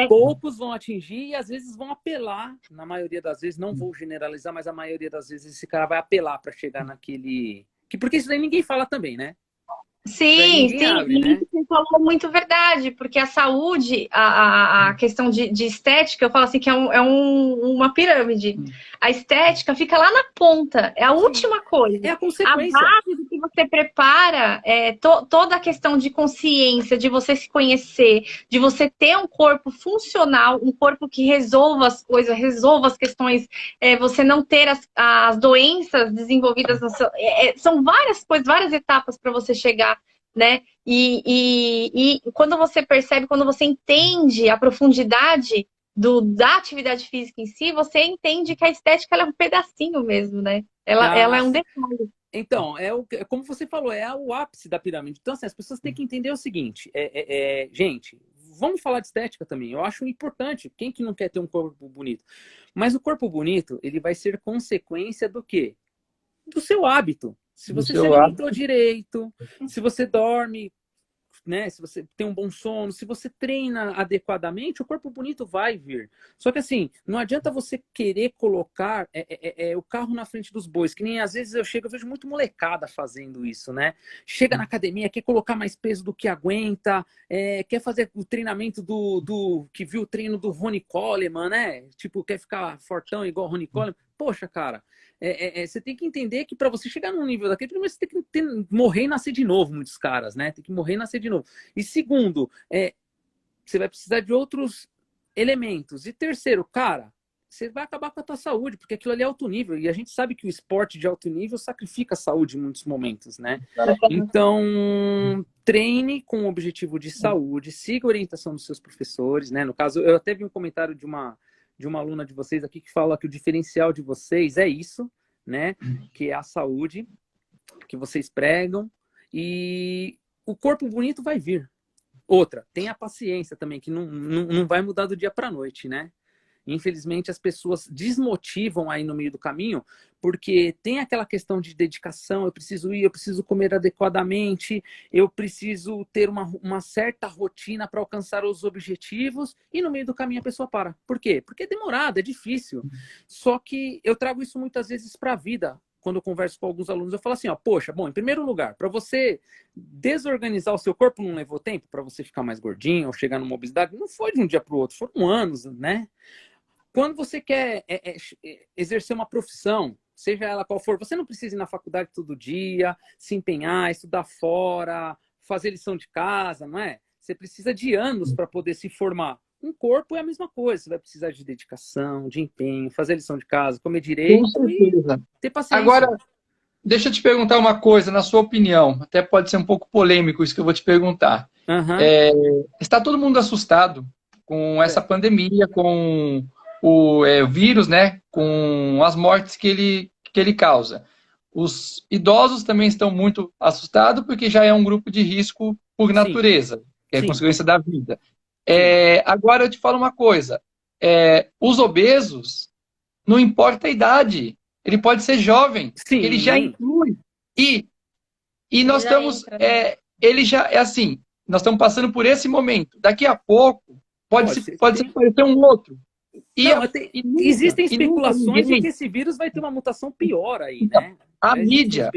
Poucos vão atingir e às vezes vão apelar, na maioria das vezes, não vou generalizar, mas a maioria das vezes esse cara vai apelar para chegar naquele... Porque isso daí ninguém fala também, né? Sim, né? Você falou muito verdade, porque a saúde, a questão de estética, eu falo assim que é uma pirâmide. A estética fica lá na ponta, é a última coisa. É a consequência. A base do que você prepara toda a questão de consciência, de você se conhecer, de você ter um corpo funcional, um corpo que resolva as coisas, resolva as questões, você não ter as doenças desenvolvidas no seu, são várias coisas, várias etapas para você chegar, né? E quando você percebe, quando você entende a profundidade da atividade física em si, você entende que a estética ela é um pedacinho mesmo, né? Ela é um detalhe. Então, como você falou, é o ápice da pirâmide. Então, assim, as pessoas têm que entender o seguinte, gente, vamos falar de estética também. Eu acho importante, quem que não quer ter um corpo bonito? Mas o corpo bonito, ele vai ser consequência do quê? Do seu hábito. Se você se alimentou direito, se você dorme, né? Se você tem um bom sono, se você treina adequadamente, o corpo bonito vai vir. Só que assim, não adianta você querer colocar o carro na frente dos bois, que nem às vezes eu vejo muito molecada fazendo isso, né? Chega na academia, quer colocar mais peso do que aguenta, quer fazer o treinamento que viu o treino do Ronnie Coleman, né? Tipo, quer ficar fortão igual o Ronnie Coleman. Poxa, cara, você tem que entender que para você chegar num nível daquele, primeiro você tem que morrer e nascer de novo, muitos caras, né? Tem que morrer e nascer de novo. E segundo, você vai precisar de outros elementos. E terceiro, cara, você vai acabar com a tua saúde, porque aquilo ali é alto nível. E a gente sabe que o esporte de alto nível sacrifica a saúde em muitos momentos, né? Então, treine com o objetivo de saúde, siga a orientação dos seus professores, né? No caso, eu até vi um comentário de uma aluna de vocês aqui que fala que o diferencial de vocês é isso, né? Que é a saúde que vocês pregam e o corpo bonito vai vir. Outra, tenha paciência também, que não vai mudar do dia para a noite, né? Infelizmente, as pessoas desmotivam aí no meio do caminho, porque tem aquela questão de dedicação, eu preciso ir, eu preciso comer adequadamente, eu preciso ter uma certa rotina para alcançar os objetivos, e no meio do caminho a pessoa para. Por quê? Porque é demorado, é difícil. Só que eu trago isso muitas vezes para a vida. Quando eu converso com alguns alunos, eu falo assim, ó, poxa, bom, em primeiro lugar, para você desorganizar o seu corpo não levou tempo para você ficar mais gordinho ou chegar numa obesidade? Não foi de um dia para o outro, foram anos, né? Quando você quer exercer uma profissão, seja ela qual for, você não precisa ir na faculdade todo dia, se empenhar, estudar fora, fazer lição de casa, não é? Você precisa de anos para poder se formar. Um corpo é a mesma coisa, você vai precisar de dedicação, de empenho, fazer lição de casa, comer direito e ter paciência. Agora, deixa eu te perguntar uma coisa, na sua opinião, até pode ser um pouco polêmico isso que eu vou te perguntar. Está todo mundo assustado com essa pandemia, com o vírus, né? Com as mortes que ele causa. Os idosos também estão muito assustados porque já é um grupo de risco por natureza, que é consequência da vida. Agora eu te falo uma coisa, os obesos, não importa a idade, ele pode ser jovem, ele já inclui. E nós estamos, ele já é assim, nós estamos passando por esse momento. Daqui a pouco pode aparecer um outro. Existem especulações de que esse vírus vai ter uma mutação pior aí, né? A mídia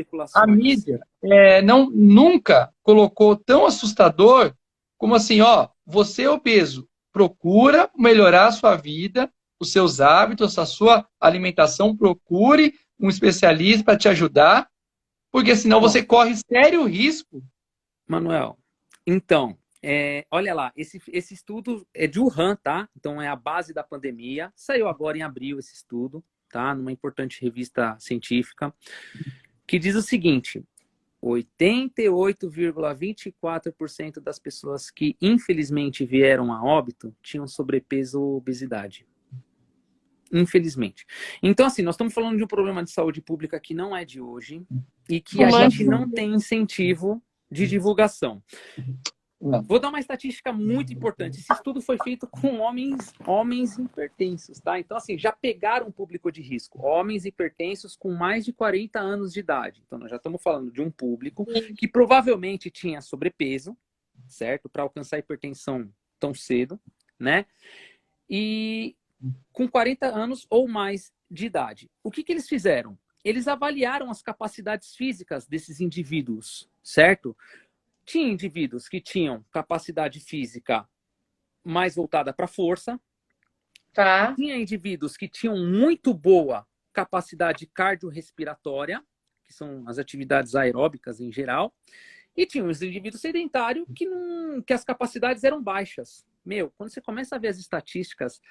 nunca colocou tão assustador como assim, ó, você é obeso, procura melhorar a sua vida, os seus hábitos, a sua alimentação, procure um especialista para te ajudar, porque senão você corre sério risco. Manuel, então, olha lá, esse estudo é de Wuhan, tá? Então é a base da pandemia. Saiu agora em abril esse estudo, tá? Numa importante revista científica, que diz o seguinte: 88,24% das pessoas que infelizmente vieram a óbito tinham sobrepeso ou obesidade. Infelizmente. Então, assim, nós estamos falando de um problema de saúde pública que não é de hoje e que a gente não tem incentivo de divulgação. Vou dar uma estatística muito importante. Esse estudo foi feito com homens hipertensos, tá? Então, assim, já pegaram um público de risco. Homens hipertensos com mais de 40 anos de idade. Então, nós já estamos falando de um público que provavelmente tinha sobrepeso, certo? Para alcançar a hipertensão tão cedo, né? E com 40 anos ou mais de idade. O que eles fizeram? Eles avaliaram as capacidades físicas desses indivíduos, certo? Tinha indivíduos que tinham capacidade física mais voltada para força. Tinha indivíduos que tinham muito boa capacidade cardiorrespiratória, que são as atividades aeróbicas em geral, e tinha os indivíduos sedentários que as capacidades eram baixas. Meu, quando você começa a ver as estatísticas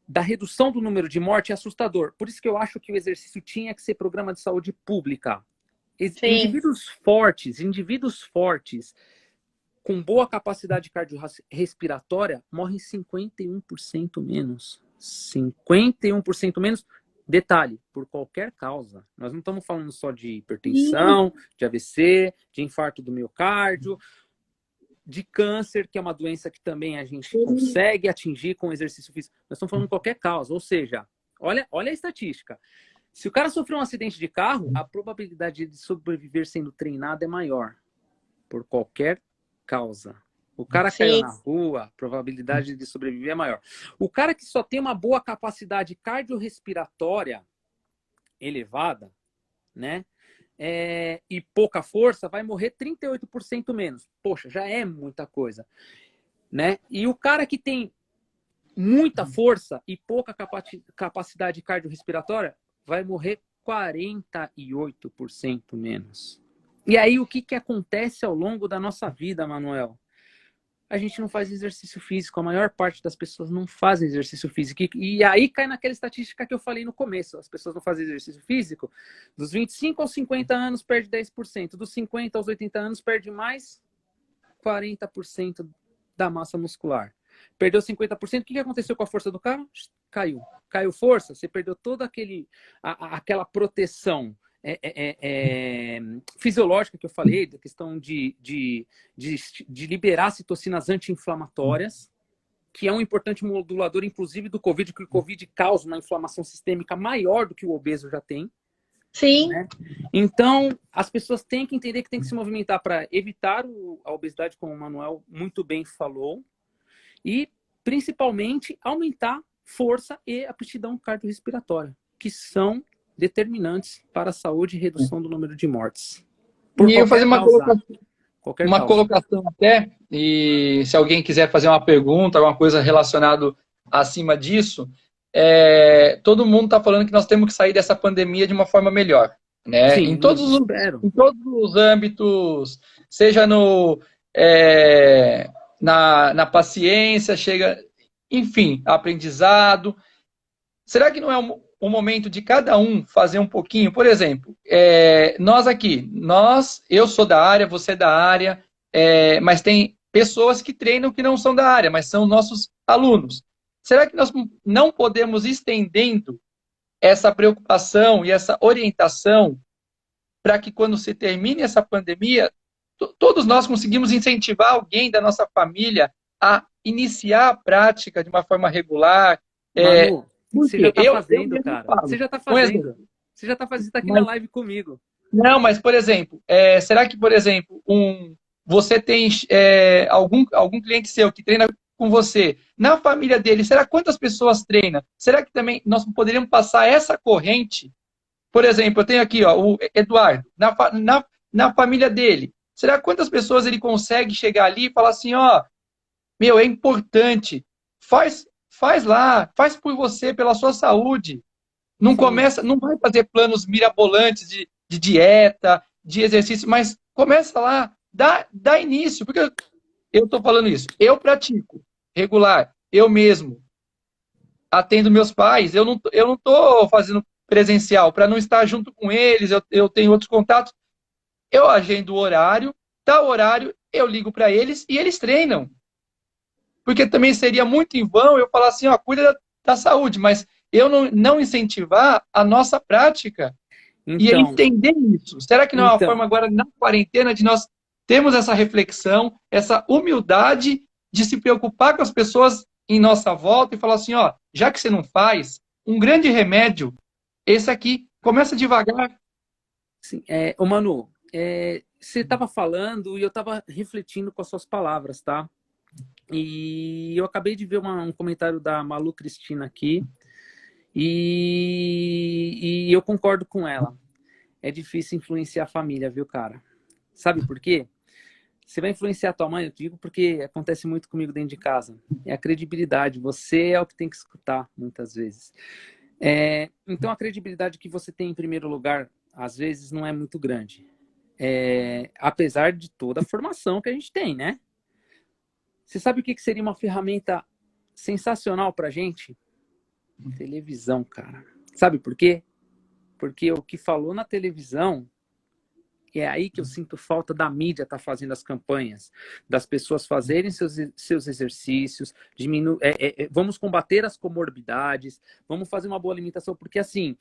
da redução do número de morte, é assustador. Por isso que eu acho que o exercício tinha que ser programa de saúde pública. Sim. Indivíduos fortes, com boa capacidade cardiorrespiratória, morrem 51% menos. 51% menos. Detalhe, por qualquer causa. Nós não estamos falando só de hipertensão, de AVC, de infarto do miocárdio, de câncer, que é uma doença que também a gente consegue atingir com exercício físico. Nós estamos falando de qualquer causa. Ou seja, olha a estatística. Se o cara sofreu um acidente de carro, a probabilidade de sobreviver sendo treinado é maior. Por qualquer causa. O cara caiu na rua, a probabilidade de sobreviver é maior. O cara que só tem uma boa capacidade cardiorrespiratória elevada, né? E pouca força, vai morrer 38% menos. Poxa, já é muita coisa, né? E o cara que tem muita força e pouca capacidade cardiorrespiratória vai morrer 48% menos. E aí, o que acontece ao longo da nossa vida, Manuel? A gente não faz exercício físico. A maior parte das pessoas não fazem exercício físico. E aí cai naquela estatística que eu falei no começo. As pessoas não fazem exercício físico. Dos 25 aos 50 anos, perde 10%. Dos 50 aos 80 anos, perde mais 40% da massa muscular. Perdeu 50%. O que aconteceu com a força do cara? Caiu. Caiu força, você perdeu toda aquela proteção fisiológica que eu falei, da questão de liberar citocinas anti-inflamatórias, que é um importante modulador, inclusive, do Covid, que o Covid causa uma inflamação sistêmica maior do que o obeso já tem. Sim. Né? Então, as pessoas têm que entender que tem que se movimentar para evitar a obesidade, como o Manuel muito bem falou, e, principalmente, aumentar força e aptidão cardiorrespiratória, que são determinantes para a saúde e redução do número de mortes. E eu fazer uma colocação até, e se alguém quiser fazer uma pergunta, alguma coisa relacionada acima disso, todo mundo está falando que nós temos que sair dessa pandemia de uma forma melhor. Né? Sim, em todos os âmbitos, seja na paciência, enfim, aprendizado. Será que não é um momento de cada um fazer um pouquinho? Por exemplo, eu sou da área, você é da área, mas tem pessoas que treinam que não são da área, mas são nossos alunos. Será que nós não podemos ir estendendo essa preocupação e essa orientação para que quando se termine essa pandemia, todos nós conseguimos incentivar alguém da nossa família a iniciar a prática de uma forma regular? Manu, você já está fazendo, cara. Você já está fazendo. Você já está fazendo, está aqui na live comigo. Não, mas, por exemplo, será que, por exemplo, você tem algum cliente seu que treina com você, na família dele, será quantas pessoas treina? Será que também nós poderíamos passar essa corrente? Por exemplo, eu tenho aqui o Eduardo, na família dele, será quantas pessoas ele consegue chegar ali e falar assim, meu, é importante, faz lá, faz por você, pela sua saúde. Não vai fazer planos mirabolantes de dieta, de exercício, mas começa lá, dá início, porque eu estou falando isso, eu pratico regular, eu mesmo atendo meus pais, eu não estou fazendo presencial, para não estar junto com eles, eu tenho outros contatos, eu agendo o horário, tal horário, eu ligo para eles e eles treinam. Porque também seria muito em vão eu falar assim, cuida da saúde, mas eu não incentivar a nossa prática. E entender isso. Será que não é uma forma agora, na quarentena, de nós termos essa reflexão, essa humildade de se preocupar com as pessoas em nossa volta e falar assim, já que você não faz, um grande remédio, esse aqui, começa devagar. Sim, Manu, você estava falando e eu estava refletindo com as suas palavras, tá? E eu acabei de ver um comentário da Malu Cristina aqui e eu concordo com ela. É difícil influenciar a família, viu, cara? Sabe por quê? Você vai influenciar a tua mãe, eu digo porque acontece muito comigo dentro de casa. É a credibilidade. Você é o que tem que escutar, muitas vezes. Então, a credibilidade que você tem em primeiro lugar às vezes não é muito grande. Apesar de toda a formação que a gente tem, né? Você sabe o que seria uma ferramenta sensacional pra gente? Televisão, cara. Sabe por quê? Porque o que falou na televisão é aí que eu sinto falta da mídia estar fazendo as campanhas, das pessoas fazerem seus exercícios, vamos combater as comorbidades, vamos fazer uma boa alimentação, porque assim,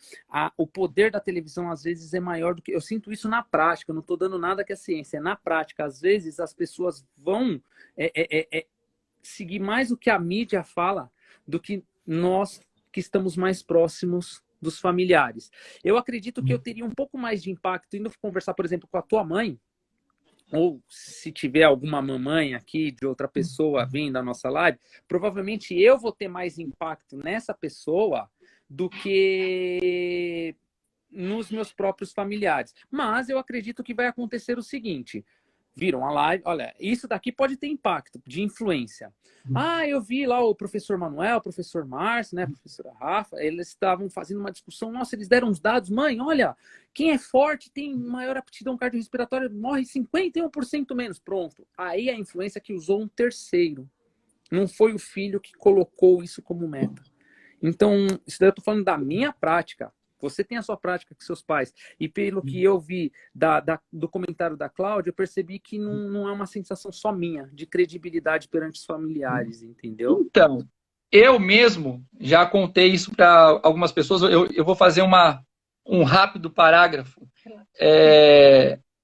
o poder da televisão às vezes é maior do que... Eu sinto isso na prática, eu não estou dando nada que é ciência, é na prática. Às vezes as pessoas vão seguir mais o que a mídia fala do que nós que estamos mais próximos dos familiares. Eu acredito que eu teria um pouco mais de impacto indo conversar, por exemplo, com a tua mãe, ou se tiver alguma mamãe aqui de outra pessoa vindo à nossa live, provavelmente eu vou ter mais impacto nessa pessoa do que nos meus próprios familiares. Mas eu acredito que vai acontecer o seguinte: viram a live, olha, isso daqui pode ter impacto de influência. Eu vi lá o professor Manuel, o professor Márcio, né, a professora Rafa, eles estavam fazendo uma discussão, nossa, eles deram uns dados, mãe, olha, quem é forte, tem maior aptidão cardiorrespiratória, morre 51% menos, pronto. Aí a influência que usou um terceiro, não foi o filho que colocou isso como meta. Então, isso daí eu tô falando da minha prática. Você tem a sua prática com seus pais. E pelo que eu vi do comentário da Cláudia, eu percebi que não é uma sensação só minha, de credibilidade perante os familiares, entendeu? Então, eu mesmo já contei isso para algumas pessoas. Eu vou fazer um rápido parágrafo.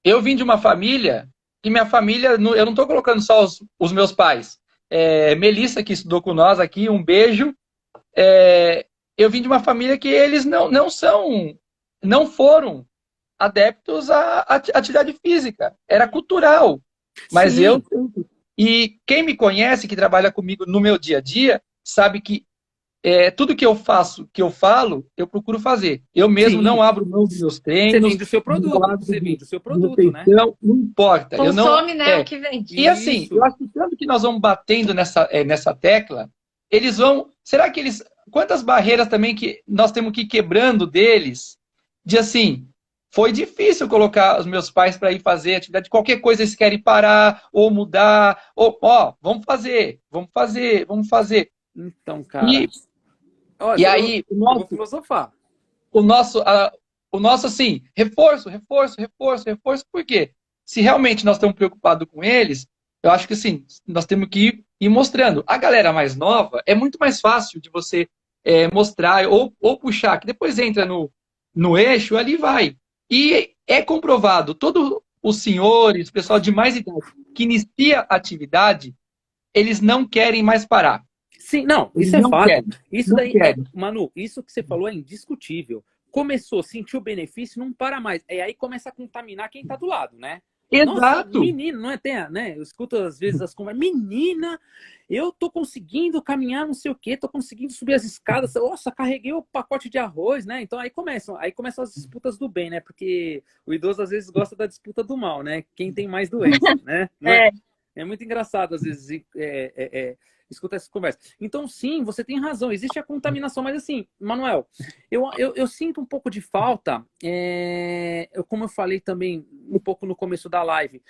Eu vim de uma família, e minha família, eu não estou colocando só os meus pais. Melissa, que estudou com nós aqui, um beijo. Eu vim de uma família que eles não foram adeptos à atividade física. Era cultural. Mas Sim. E quem me conhece, que trabalha comigo no meu dia a dia, sabe que tudo que eu faço, que eu falo, eu procuro fazer. Eu mesmo não abro mão dos meus treinos. Você vende o seu produto, né? Não importa. Consome, né, o que vende. E assim, eu acho que tanto que nós vamos batendo nessa tecla, eles vão... Será que eles... Quantas barreiras também que nós temos que ir quebrando deles, de assim, foi difícil colocar os meus pais para ir fazer atividade, qualquer coisa eles querem parar, ou mudar, ou, vamos fazer. Então, cara... E aí, eu vou filosofar. O nosso, assim, reforço, por quê? Se realmente nós estamos preocupados com eles, eu acho que, assim, nós temos que ir mostrando. A galera mais nova, é muito mais fácil de você mostrar ou puxar, que depois entra no eixo, ali vai. E é comprovado, todos os senhores, o pessoal de mais idade, que inicia a atividade, eles não querem mais parar. Sim, não, isso é fato. Isso daí, Manu, isso que você falou é indiscutível. Começou, sentiu o benefício, não para mais. E aí começa a contaminar quem tá do lado, né? Exato. Nossa, menino, não é? Né? Eu escuto às vezes as conversas. Menina, eu tô conseguindo caminhar não sei o quê, tô conseguindo subir as escadas. Nossa, carreguei o pacote de arroz, né? Então aí começam as disputas do bem, né? Porque o idoso às vezes gosta da disputa do mal, né? Quem tem mais doença, né? É muito engraçado às vezes escuta essa conversa. Então, sim, você tem razão, existe a contaminação, mas assim, Manuel, eu sinto um pouco de falta, como eu falei também um pouco no começo da live,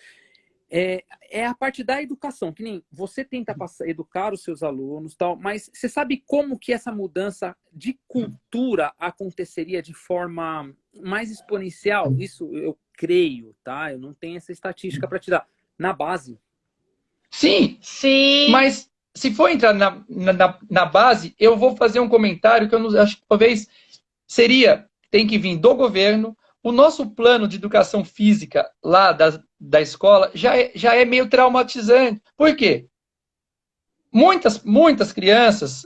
é a parte da educação, que nem você tenta educar os seus alunos, tal, mas você sabe como que essa mudança de cultura aconteceria de forma mais exponencial? Isso eu creio, tá? Eu não tenho essa estatística para te dar. Na base. Sim, mas se for entrar na base, eu vou fazer um comentário que eu não, acho que talvez tem que vir do governo. O nosso plano de educação física lá da escola já é meio traumatizante. Por quê? Muitas crianças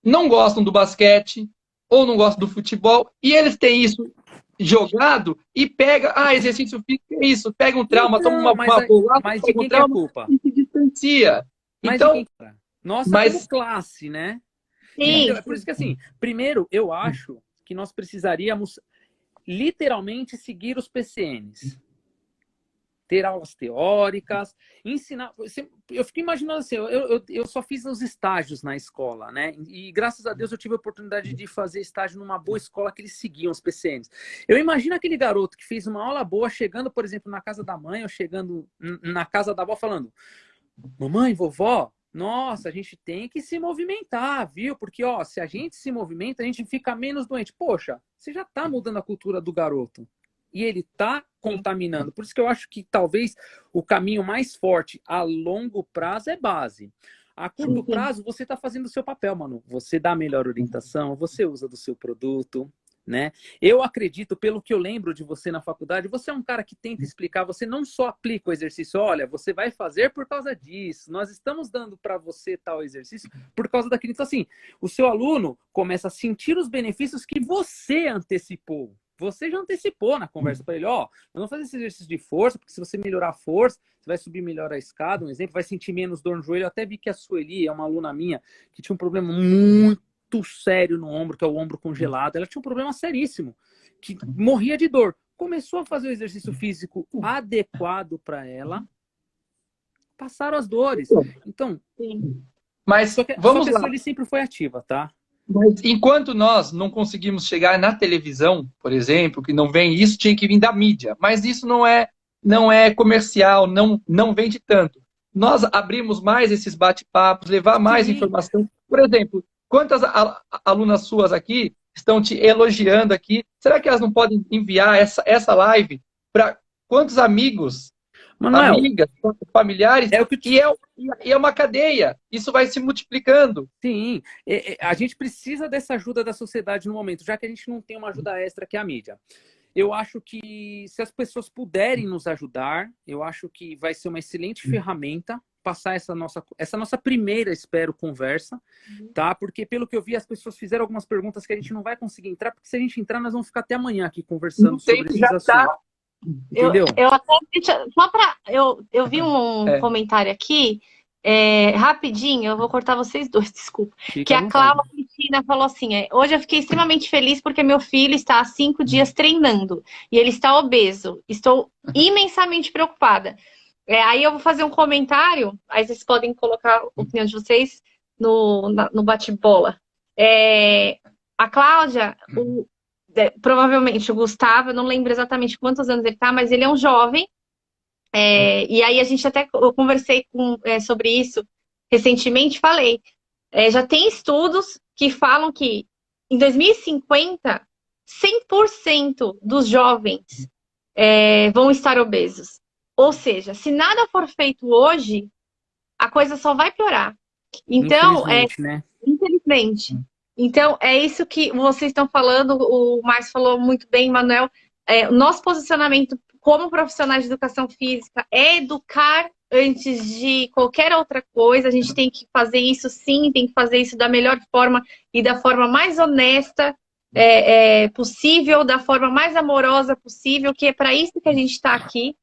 não gostam do basquete ou não gostam do futebol e eles têm isso jogado e pega, exercício físico é isso, pega um trauma, toma uma bolada, mas de quem que é a culpa? E se distancia. Então, nossa, como classe, né? Sim. É por isso que, assim, primeiro, eu acho que nós precisaríamos literalmente seguir os PCNs. ter aulas teóricas, ensinar... Eu fico imaginando assim, eu só fiz os estágios na escola, né? E graças a Deus eu tive a oportunidade de fazer estágio numa boa escola que eles seguiam, os PCNs. Eu imagino aquele garoto que fez uma aula boa, chegando, por exemplo, na casa da mãe ou chegando na casa da avó falando: mamãe, vovó, nossa, a gente tem que se movimentar, viu? Porque, ó, se a gente se movimenta, a gente fica menos doente. Poxa, você já está mudando a cultura do garoto. E ele está contaminando. Por isso que eu acho que talvez o caminho mais forte a longo prazo é base. A curto prazo, você está fazendo o seu papel, mano. Você dá a melhor orientação, você usa do seu produto, né? Eu acredito, pelo que eu lembro de você na faculdade, você é um cara que tenta explicar, você não só aplica o exercício, olha, você vai fazer por causa disso, nós estamos dando para você tal exercício por causa daquilo. Então, assim, o seu aluno começa a sentir os benefícios que você antecipou. Você já antecipou na conversa para ele, ó, vamos fazer esse exercício de força, porque se você melhorar a força, você vai subir melhor a escada, um exemplo, vai sentir menos dor no joelho. Eu até vi que a Sueli é uma aluna minha que tinha um problema muito sério no ombro, que é o ombro congelado. Ela tinha um problema seríssimo, que morria de dor. Começou a fazer o exercício físico adequado para ela, passaram as dores. Então, mas vamos lá. Ele sempre foi ativa, tá? Mas enquanto nós não conseguimos chegar na televisão, por exemplo, que não vem, isso tinha que vir da mídia, mas isso não é comercial, não vende tanto. Nós abrimos mais esses bate-papos, levar mais informação. Por exemplo, quantas alunas suas aqui estão te elogiando aqui? Será que elas não podem enviar essa live para quantos amigos, Manuel, amigas, familiares? E é uma cadeia. Isso vai se multiplicando. Sim, a gente precisa dessa ajuda da sociedade no momento, já que a gente não tem uma ajuda extra que é a mídia. Eu acho que se as pessoas puderem nos ajudar, eu acho que vai ser uma excelente ferramenta passar essa nossa primeira, espero, conversa, tá? Porque pelo que eu vi, as pessoas fizeram algumas perguntas que a gente não vai conseguir entrar, porque se a gente entrar, nós vamos ficar até amanhã aqui conversando sobre esses assuntos. Tá. Entendeu? Eu até só para eu vi um comentário aqui, rapidinho, eu vou cortar vocês dois, desculpa. Fica que a Cláudia Cristina falou assim: hoje eu fiquei extremamente feliz porque meu filho está há 5 dias treinando e ele está obeso. Estou imensamente preocupada. Aí eu vou fazer um comentário, aí vocês podem colocar a opinião de vocês no bate-bola. A Cláudia, provavelmente o Gustavo, eu não lembro exatamente quantos anos ele tá, mas ele é um jovem. E aí eu conversei sobre isso recentemente, falei. Já tem estudos que falam que em 2050, 100% dos jovens vão estar obesos. Ou seja, se nada for feito hoje, a coisa só vai piorar. Então, infelizmente, né? Infelizmente. Então, é isso que vocês estão falando, o Márcio falou muito bem, Manuel. O nosso posicionamento como profissionais de educação física é educar antes de qualquer outra coisa. A gente tem que fazer isso sim, tem que fazer isso da melhor forma e da forma mais honesta possível, da forma mais amorosa possível, que é para isso que a gente está aqui.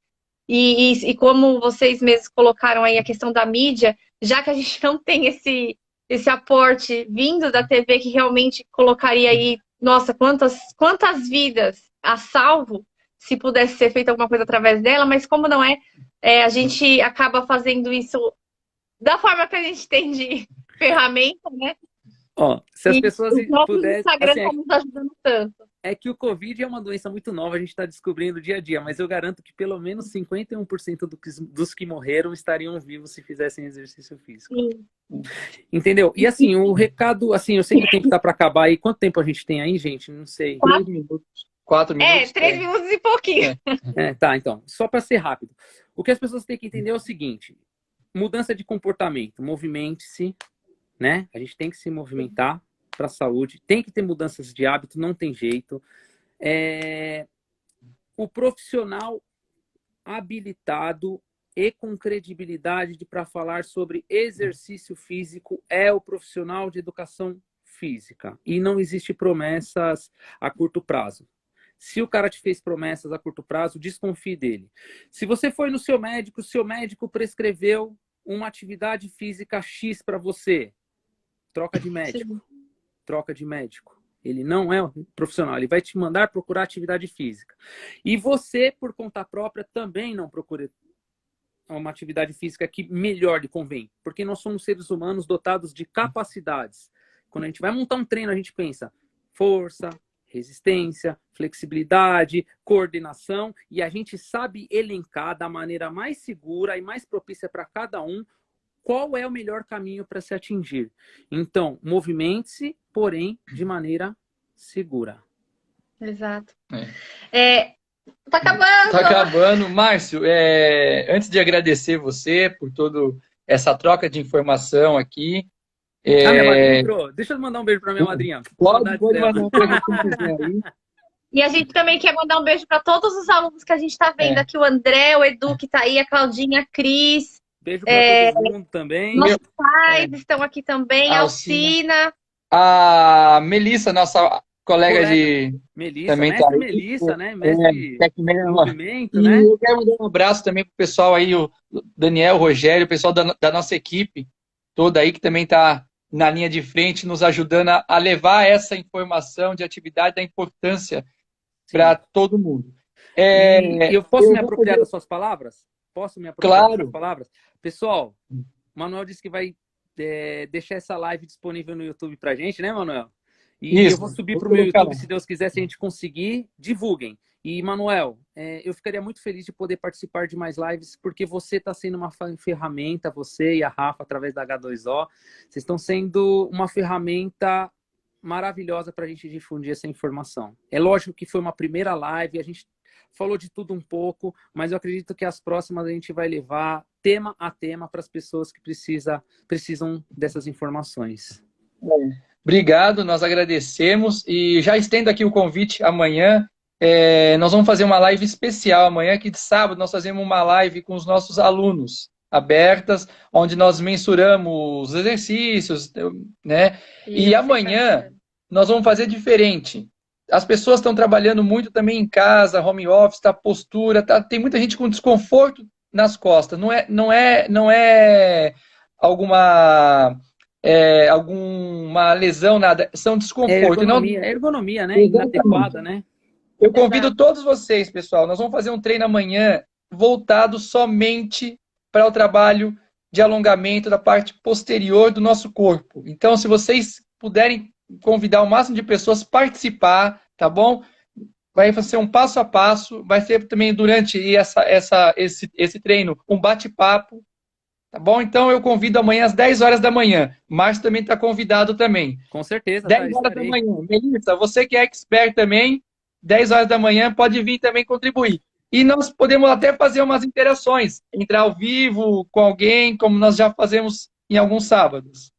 E como vocês mesmos colocaram aí a questão da mídia, já que a gente não tem esse aporte vindo da TV que realmente colocaria aí, nossa, quantas vidas a salvo se pudesse ser feita alguma coisa através dela, mas como não a gente acaba fazendo isso da forma que a gente tem de ferramenta, né? Se as pessoas pudessem... O Instagram está nos ajudando tanto. É que o Covid é uma doença muito nova, a gente está descobrindo dia a dia, mas eu garanto que pelo menos 51% dos que morreram estariam vivos se fizessem exercício físico. Sim. Entendeu? E assim, o recado, assim, eu sei que o tempo está para acabar aí. Quanto tempo a gente tem aí, gente? Não sei. 4 minutos. 4 minutos. 3 minutos e pouquinho. Tá, então, só para ser rápido. O que as pessoas têm que entender é o seguinte: mudança de comportamento, movimente-se, né? A gente tem que se movimentar para a saúde, tem que ter mudanças de hábito, não tem jeito. O profissional habilitado e com credibilidade para falar sobre exercício físico é o profissional de educação física. E não existe promessas a curto prazo. Se o cara te fez promessas a curto prazo, desconfie dele. Se você foi no seu médico prescreveu uma atividade física X para você, troca de médico. Troca de médico. Ele não é um profissional, ele vai te mandar procurar atividade física. E você, por conta própria, também não procura uma atividade física que melhor lhe convém, porque nós somos seres humanos dotados de capacidades. Quando a gente vai montar um treino, a gente pensa força, resistência, flexibilidade, coordenação, e a gente sabe elencar da maneira mais segura e mais propícia para cada um qual é o melhor caminho para se atingir. Então, movimente-se, porém, de maneira segura. Exato. Tá acabando! Tá acabando. Márcio, antes de agradecer você por toda essa troca de informação aqui... minha madrinha entrou. Deixa eu mandar um beijo para minha madrinha. Pode mandar pra quem quiser aí. E a gente também quer mandar um beijo para todos os alunos que a gente está vendo aqui. O André, o Edu, que tá aí, a Claudinha, a Cris. Beijo para todo mundo também. Nossos pais estão aqui também, a Alcina. A Melissa, nossa colega de... Melissa, também mestre tá Melissa, né? Mestre de movimento, e né? eu quero mandar um abraço também pro pessoal aí, o Daniel, o Rogério, o pessoal da nossa equipe toda aí, que também tá na linha de frente, nos ajudando a levar essa informação de atividade, da importância para todo mundo. Eu posso me apropriar das suas palavras? Posso me apropriar das suas palavras? Pessoal, o Manuel disse que vai deixar essa live disponível no YouTube pra gente, né, Manuel? E eu vou subir pro meu YouTube, se Deus quiser, se a gente conseguir, divulguem. E, Manuel, eu ficaria muito feliz de poder participar de mais lives, porque você está sendo uma ferramenta, você e a Rafa, através da H2O, vocês estão sendo uma ferramenta maravilhosa para a gente difundir essa informação. É lógico que foi uma primeira live, a gente falou de tudo um pouco, mas eu acredito que as próximas a gente vai levar tema a tema para as pessoas que precisam dessas informações. Obrigado, nós agradecemos e já estendo aqui o convite amanhã. Nós vamos fazer uma live especial amanhã, que de sábado nós fazemos uma live com os nossos alunos abertas, onde nós mensuramos os exercícios, né? E amanhã nós vamos fazer diferente. As pessoas estão trabalhando muito também em casa, home office, postura, tem muita gente com desconforto nas costas. Não é alguma lesão, nada, são desconforto. Ergonomia, né? Inadequada, né? Eu convido todos vocês, pessoal, nós vamos fazer um treino amanhã voltado somente para o trabalho de alongamento da parte posterior do nosso corpo. Então, se vocês puderem convidar o máximo de pessoas, participar, tá bom? Vai ser um passo a passo, vai ser também durante esse treino um bate-papo, tá bom? Então, eu convido amanhã às 10 horas da manhã. Márcio também está convidado também. Com certeza. 10 horas da manhã. Melissa, você que é expert também, 10 horas da manhã, pode vir também contribuir. E nós podemos até fazer umas interações, entrar ao vivo com alguém, como nós já fazemos em alguns sábados.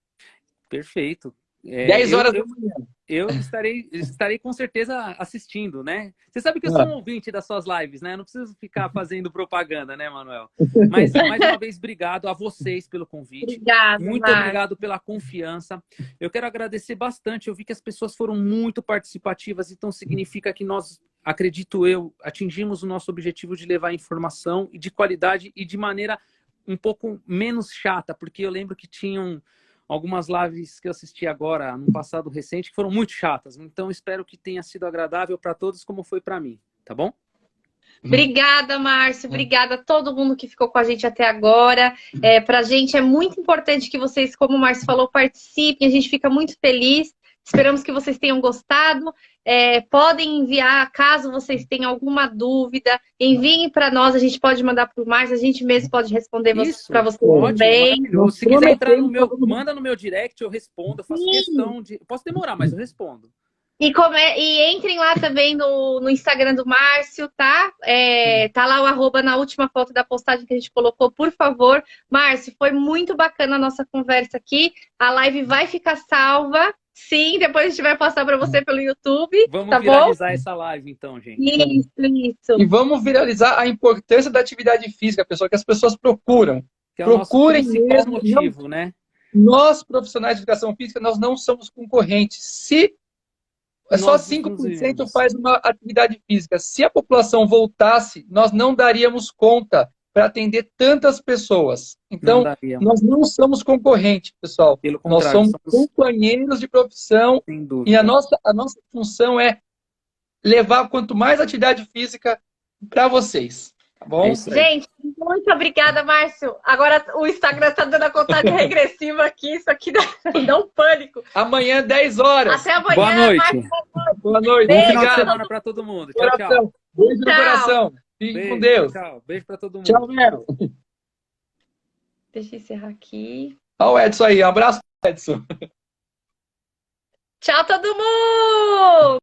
Perfeito. 10 horas da manhã. Eu estarei com certeza assistindo, né? Você sabe que eu sou um ouvinte das suas lives, né? Eu não preciso ficar fazendo propaganda, né, Manuel? Mas, mais uma vez, obrigado a vocês pelo convite. Obrigado, muito obrigado pela confiança. Eu quero agradecer bastante. Eu vi que as pessoas foram muito participativas, então significa que nós, acredito eu, atingimos o nosso objetivo de levar informação e de qualidade e de maneira um pouco menos chata, porque eu lembro que tinham algumas lives que eu assisti agora, no passado recente, que foram muito chatas. Então, espero que tenha sido agradável para todos, como foi para mim. Tá bom? Obrigada, Márcio. Obrigada a todo mundo que ficou com a gente até agora. Para a gente é muito importante que vocês, como o Márcio falou, participem. A gente fica muito feliz. Esperamos que vocês tenham gostado. Podem enviar, caso vocês tenham alguma dúvida, enviem para nós, a gente pode mandar para o Márcio, a gente mesmo pode responder para vocês também. Se quiser entrar manda no meu direct, eu respondo, eu faço questão de... Posso demorar, mas eu respondo. E entrem lá também no Instagram do Márcio, tá? Tá lá o arroba na última foto da postagem que a gente colocou, por favor. Márcio, foi muito bacana a nossa conversa aqui. A live vai ficar salva. Sim, depois a gente vai passar para você pelo YouTube. Vamos viralizar essa live, então, gente. Isso. E vamos viralizar a importância da atividade física, pessoal, que as pessoas procuram. Que é o procurem nosso principal motivo, né? Nós, profissionais de educação física, nós não somos concorrentes. Se só 5% faz uma atividade física. Se a população voltasse, nós não daríamos conta para atender tantas pessoas. Então, daria. nós não somos concorrentes, pessoal. Pelo Nós contrário, somos companheiros de profissão sem e dúvida. a nossa função é levar quanto mais atividade física para vocês, tá bom? É isso aí. Gente, muito obrigada, Márcio. Agora o Instagram está dando a contagem regressiva aqui, isso aqui dá um pânico. Amanhã, 10 horas. Até amanhã. Boa noite. Márcio. Boa noite. Bom final de Obrigado. semana para todo mundo. Tchau, tchau. Coração. Beijo no Tchau. coração. Fique Beijo, com Deus. tchau. Beijo para todo mundo. Tchau, Mel. Deixa eu encerrar aqui. Olha o Edson aí. Abraço, Edson. Tchau, todo mundo!